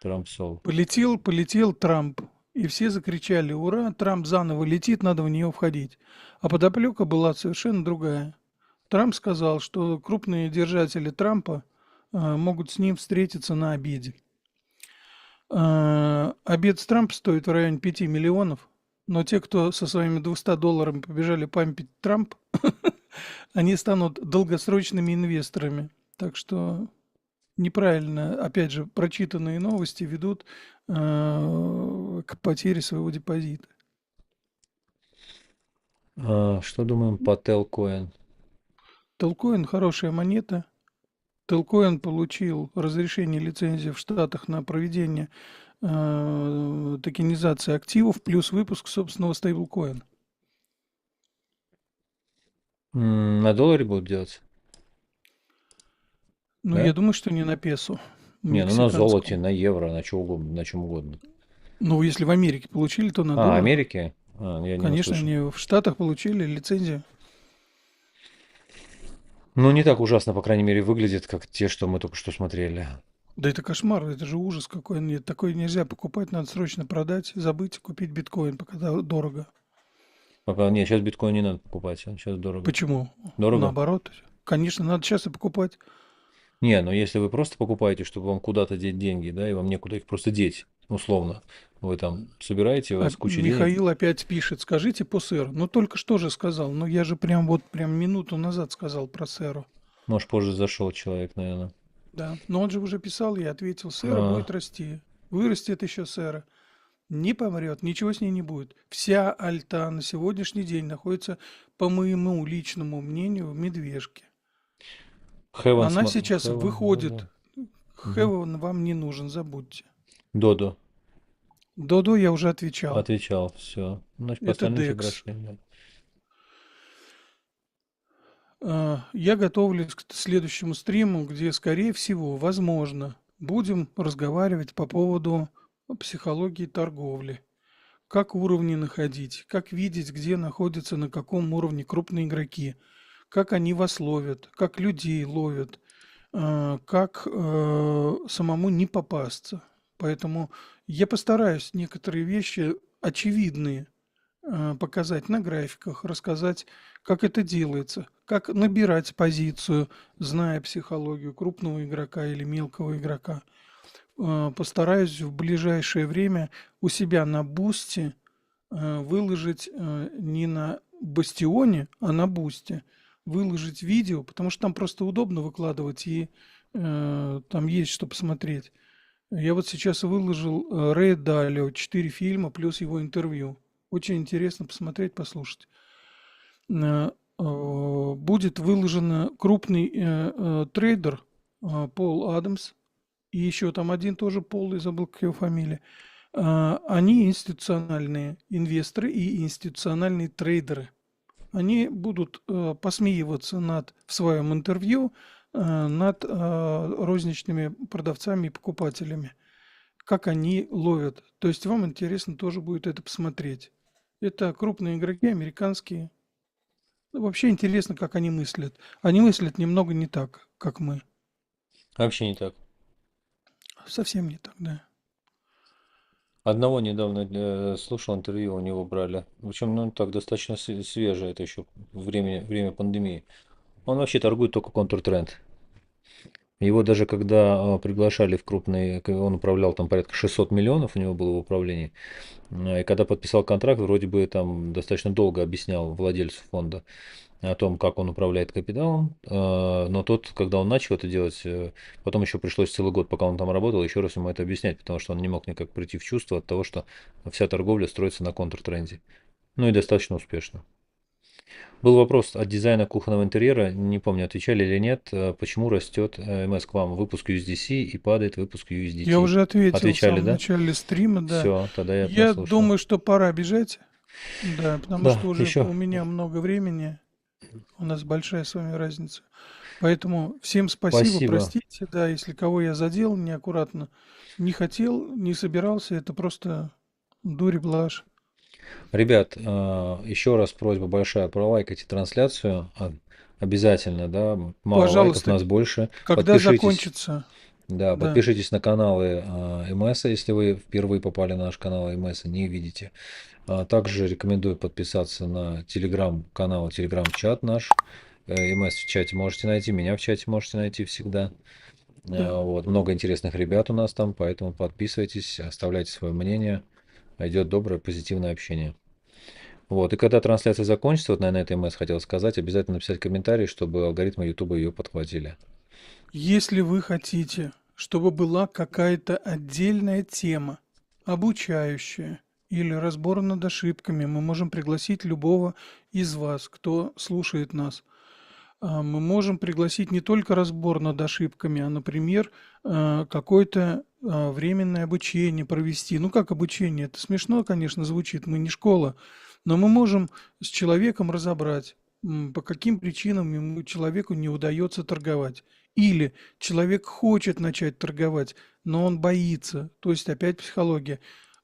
S1: Трамп Сол.
S2: Полетел Трамп. И все закричали: ура, Трамп заново летит, надо в нее входить. А подоплека была совершенно другая. Трамп сказал, что крупные держатели Трампа могут с ним встретиться на обеде. Обед с Трампа стоит в районе 5 миллионов, но те, кто со своими $200 побежали пампить Трамп, они станут долгосрочными инвесторами. Так что неправильно, опять же, прочитанные новости ведут к потере своего депозита.
S1: Что думаем по Телкоин?
S2: Телкоин хорошая монета. Телкоин получил разрешение лицензии в Штатах на проведение токенизации активов плюс выпуск собственного стейблкоина.
S1: На долларе будут делать?
S2: Ну,
S1: Да?
S2: я думаю, что не на песо
S1: Не, ну на золоте,
S2: мексиканском.
S1: на евро, на чем угодно, на чем угодно.
S2: Ну, если в Америке получили, то на долларах.
S1: Америки? Я не
S2: Конечно,
S1: услышал.
S2: они в Штатах получили лицензию.
S1: Ну, не так ужасно, по крайней мере, выглядит, как те, что мы только что смотрели.
S2: Да это кошмар, это же ужас какой. Нет, такое нельзя покупать, надо срочно продать, забыть, купить биткоин, пока дорого.
S1: Пока, не, сейчас биткоин не надо покупать, он сейчас дорого.
S2: Почему?
S1: Дорого?
S2: Наоборот. Конечно, надо сейчас и покупать.
S1: Не, но если вы просто покупаете, чтобы вам куда-то деть деньги, да, и вам некуда их просто деть, условно, вы там собираете, у
S2: А
S1: вас куча денег,
S2: Михаил опять пишет, скажите по сэру. Ну, только что же сказал. Ну, я же прям минуту назад сказал про сэру.
S1: может, позже зашел человек, наверное.
S2: Да. Но он же уже писал, я ответил, сэра
S1: А,
S2: будет расти. Вырастет еще сэра. Не помрет, ничего с ней не будет. Вся альта на сегодняшний день находится, по моему личному мнению, в медвежке.
S1: Heaven,
S2: Она сейчас
S1: Heaven,
S2: выходит.
S1: Мгм.
S2: Хевен вам не нужен, забудьте.
S1: Додо
S2: Додо я уже отвечал.
S1: отвечал, все. Значит, по
S2: Это
S1: остальным все
S2: Декс.
S1: прошли. Да.
S2: Я готовлюсь к следующему стриму, где, скорее всего, возможно, будем разговаривать по поводу психологии торговли. Как уровни находить, как видеть, где находятся, на каком уровне крупные игроки, как они вас ловят, как людей ловят, как самому не попасться. Поэтому я постараюсь некоторые вещи очевидные показать на графиках, рассказать, как это делается, как набирать позицию, зная психологию крупного игрока или мелкого игрока. Постараюсь в ближайшее время у себя на бусте выложить не на бастионе, а на бусте выложить видео, потому что там просто удобно выкладывать, и Там есть что посмотреть. Я вот сейчас выложил Рэя Далио, 4 фильма плюс его интервью. Очень интересно посмотреть, послушать. Будет выложено крупный трейдер Пол Адамс, и еще там один тоже Пол, я забыл, как его фамилия. Они институциональные инвесторы и институциональные трейдеры. Они будут посмеиваться в своем интервью над розничными продавцами и покупателями, как они ловят. То есть вам интересно тоже будет это посмотреть. Это крупные игроки, американские. Ну, вообще интересно, как они мыслят. Они мыслят немного не так, как мы.
S1: Вообще не так.
S2: Совсем не так, да.
S1: Одного недавно слушал интервью, у него брали. Причем, ну, так, достаточно свежее, это еще время пандемии. Он вообще торгует только контртренд. Его даже когда приглашали в крупные, он управлял там порядка 600 миллионов, у него было в управлении. И когда подписал контракт, вроде бы там достаточно долго объяснял владельцу фонда о том, как он управляет капиталом. Но тот, когда он начал это делать, потом еще пришлось целый год, пока он там работал, еще раз ему это объяснять, потому что он не мог никак прийти в чувство от того, что вся торговля строится на контртренде. Ну и достаточно успешно. Был вопрос от дизайна кухонного интерьера, не помню, отвечали или нет, почему растет МС к вам выпуск USDC и падает выпуск
S2: Я
S1: USDT.
S2: уже ответил в
S1: Отвечали,
S2: самом
S1: да?
S2: начале стрима, да.
S1: Все, тогда я
S2: Я
S1: прослушал.
S2: думаю, что пора бежать. Да, потому
S1: Да,
S2: что уже
S1: еще
S2: у меня много времени. У нас большая с вами разница. Поэтому всем спасибо,
S1: спасибо.
S2: простите, да, если кого я задел неаккуратно. Не хотел, не собирался, это просто дурь и блажь.
S1: Ребят, еще раз просьба большая, пролайкайте трансляцию. Обязательно, да. Мало лайков,
S2: Пожалуйста,
S1: нас больше.
S2: когда
S1: Подпишитесь.
S2: закончится,
S1: Да,
S2: да,
S1: подпишитесь на каналы МС, если вы впервые попали на наш канал МС и не видите. Также рекомендую подписаться на телеграм-канал, телеграм-чат наш. МС в чате можете найти, меня в чате можете найти всегда.
S2: да.
S1: Вот, много интересных ребят у нас там, поэтому подписывайтесь, оставляйте свое мнение. Идет доброе, позитивное общение. Вот, и когда трансляция закончится, вот, наверное, это МС хотел сказать, обязательно написать комментарий, чтобы алгоритмы Ютуба ее подхватили.
S2: Если вы хотите, чтобы была какая-то отдельная тема, обучающая или разбор над ошибками, мы можем пригласить любого из вас, кто слушает нас. Мы можем пригласить не только разбор над ошибками, а, например, какое-то временное обучение провести. Ну, как обучение? Это смешно, конечно, звучит, мы не школа, но мы можем с человеком разобрать, по каким причинам ему, человеку не удается торговать. Или человек хочет начать торговать, но он боится. То есть опять психология.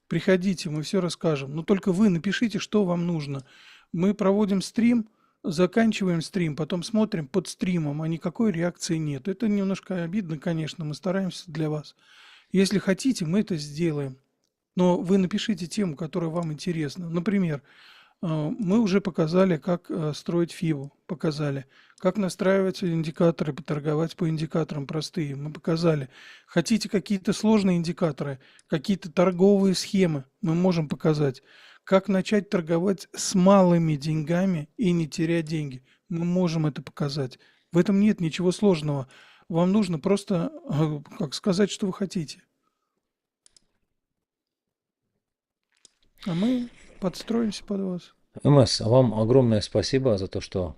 S2: Приходите, мы все расскажем. Но только вы напишите, что вам нужно. Мы проводим стрим, заканчиваем стрим, потом смотрим под стримом, а никакой реакции нет. Это немножко обидно, конечно, мы стараемся для вас. Если хотите, мы это сделаем. Но вы напишите тему, которая вам интересна. Например, мы уже показали, как строить фибу, показали, как настраивать индикаторы, поторговать по индикаторам простые, мы показали. Хотите какие-то сложные индикаторы, какие-то торговые схемы, мы можем показать. Как начать торговать с малыми деньгами и не терять деньги, мы можем это показать. В этом нет ничего сложного. Вам нужно просто, как сказать, что вы хотите. А мы подстроимся под вас.
S1: МС, а вам огромное спасибо за то, что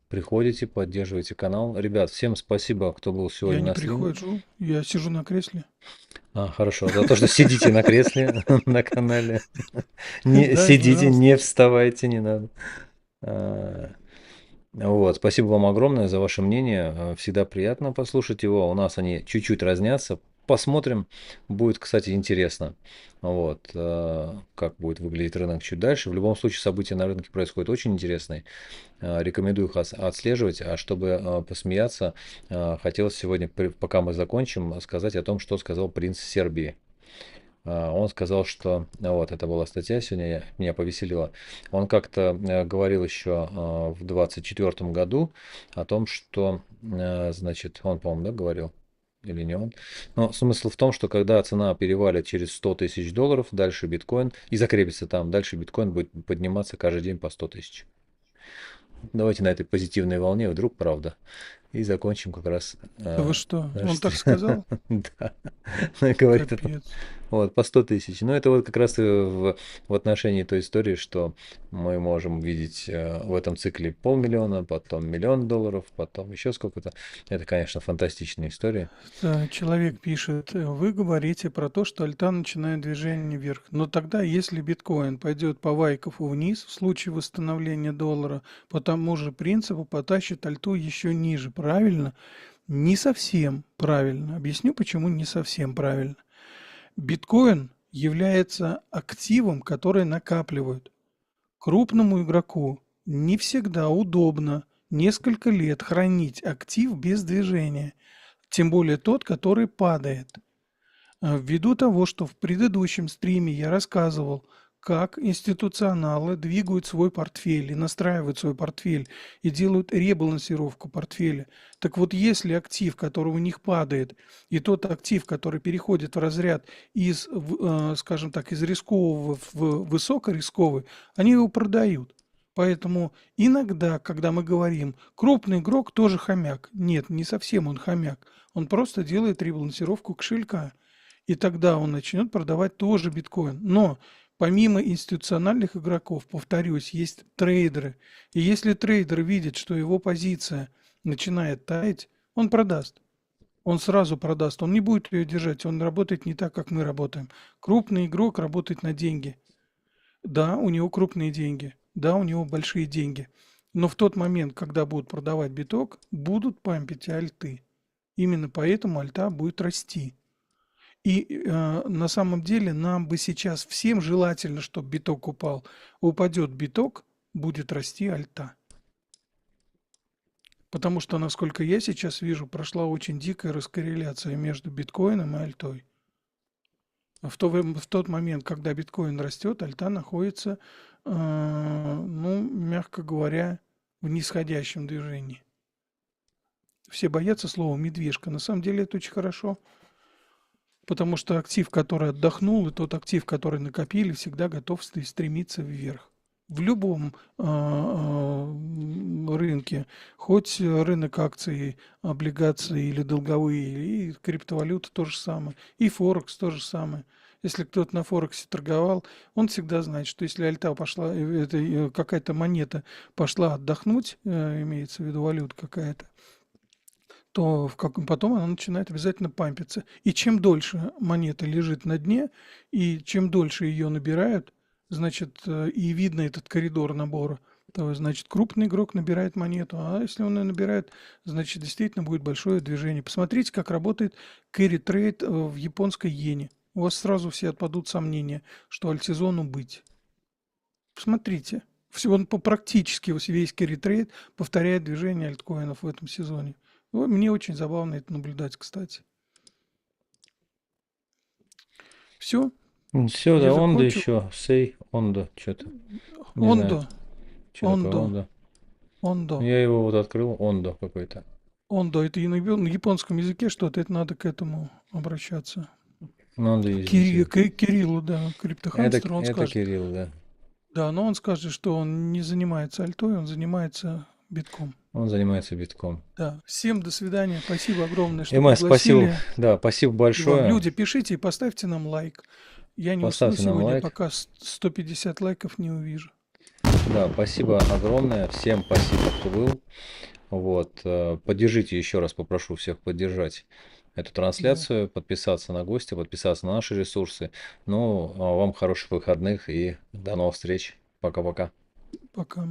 S1: приходите, поддерживаете канал. Ребят, всем спасибо, кто был
S2: Я
S1: сегодня
S2: не
S1: на стриме.
S2: прихожу, я сижу на кресле.
S1: Хорошо, за то, что сидите на кресле на канале. Не
S2: Да,
S1: сидите,
S2: пожалуйста.
S1: не вставайте, не надо. А, Вот, спасибо вам огромное за ваше мнение. Всегда приятно послушать его. У нас они чуть-чуть разнятся. Посмотрим. Будет, кстати, интересно. Вот, как будет выглядеть рынок чуть дальше. В любом случае, события на рынке происходят очень интересные. Рекомендую их отслеживать. А чтобы посмеяться, хотелось сегодня, пока мы закончим, сказать о том, что сказал принц Сербии. Он сказал, что вот это была статья сегодня, меня повеселила. Он как-то говорил еще в 24 году о том, что, значит, он, по-моему, да, говорил, или не он. Но смысл в том, что когда цена перевалит через 100 тысяч долларов, дальше биткоин, и закрепится там, дальше биткоин будет подниматься каждый день по 100 тысяч. Давайте на этой позитивной волне, вдруг правда. И закончим как раз
S2: Да вы что?
S1: наш
S2: Он так сказал?
S1: Да. Ну, и говорит это
S2: Капец.
S1: вот по 100 тысяч. Но это вот как раз и в отношении той истории, что мы можем видеть в этом цикле $500 000, потом $1 000 000, потом еще сколько-то. Это, конечно, фантастичная история.
S2: Человек пишет, вы говорите про то, что альта начинает движение вверх. Но тогда, если биткоин пойдет по Вайкофу вниз, в случае восстановления доллара, по тому же принципу потащит альту еще ниже. Правильно? Не совсем правильно. Объясню, почему не совсем правильно. Биткоин является активом, который накапливают. Крупному игроку не всегда удобно несколько лет хранить актив без движения, тем более тот, который падает. Ввиду того, что в предыдущем стриме я рассказывал, как институционалы двигают свой портфель и настраивают свой портфель и делают ребалансировку портфеля. Так вот, если актив, который у них падает, и тот актив, который переходит в разряд из, скажем так, из рискового в высокорисковый, они его продают. Поэтому иногда, когда мы говорим, крупный игрок тоже хомяк. Нет, не совсем он хомяк. Он просто делает ребалансировку кошелька. И тогда он начнет продавать тоже биткоин. Но помимо институциональных игроков, повторюсь, есть трейдеры. И если трейдер видит, что его позиция начинает таять, он продаст. Он сразу продаст. Он не будет ее держать. Он работает не так, как мы работаем. Крупный игрок работает на деньги. Да, у него крупные деньги. Да, у него большие деньги. Но в тот момент, когда будут продавать биток, будут пампить альты. Именно поэтому альта будет расти. И на самом деле нам бы сейчас всем желательно, чтобы биток упал. Упадет биток, будет расти альта. Потому что, насколько я сейчас вижу, прошла очень дикая раскорреляция между биткоином и альтой. В тот момент, когда биткоин растет, альта находится, ну, мягко говоря, в нисходящем движении. Все боятся слова медвежка. На самом деле это очень хорошо. Потому что актив, который отдохнул, и тот актив, который накопили, всегда готов стремиться вверх. В любом рынке, хоть рынок акций, облигаций или долговые, и криптовалюта то же самое, и Форекс то же самое. Если кто-то на Форексе торговал, он всегда знает, что если альта пошла, какая-то монета пошла отдохнуть, имеется в виду валюта какая-то, то потом она начинает обязательно пампиться. И чем дольше монета лежит на дне, и чем дольше ее набирают, значит, и видно этот коридор набора, то, значит, крупный игрок набирает монету, а если он ее набирает, значит, действительно будет большое движение. Посмотрите, как работает carry трейд в японской иене. У вас сразу все отпадут сомнения, что альтсезону быть. Посмотрите. Он практически весь carry трейд повторяет движение альткоинов в этом сезоне. Мне очень забавно это наблюдать, кстати. Все,
S1: Все,
S2: я
S1: да, Ондо
S2: закончил.
S1: еще. Сей, Ондо, что-то. Не знаю,
S2: Ондо,
S1: что такое
S2: Ондо,
S1: Ондо.
S2: Ондо,
S1: Я его вот открыл, Ондо какой-то.
S2: Ондо. Это и на японском языке что-то, это надо к этому обращаться.
S1: Ну, Ондо есть действительно.
S2: Кириллу, да, криптохамстер, он
S1: Это
S2: скажет.
S1: Кирилл, да.
S2: Да, но он скажет, что он не занимается альтой, он занимается битком.
S1: Он занимается битком.
S2: Да. Всем до свидания. Спасибо огромное, что
S1: Спасибо,
S2: пригласили.
S1: да, спасибо
S2: И вам,
S1: большое.
S2: люди, пишите и поставьте нам лайк. Я не усну
S1: Поставьте нам
S2: сегодня,
S1: лайк.
S2: пока 150 лайков не увижу.
S1: Да, спасибо огромное. Всем спасибо, кто был. Вот, поддержите, еще раз попрошу всех поддержать эту
S2: Да.
S1: трансляцию, подписаться на гостя, подписаться на наши ресурсы. Ну, а вам хороших выходных и до новых встреч. Пока-пока.
S2: Пока.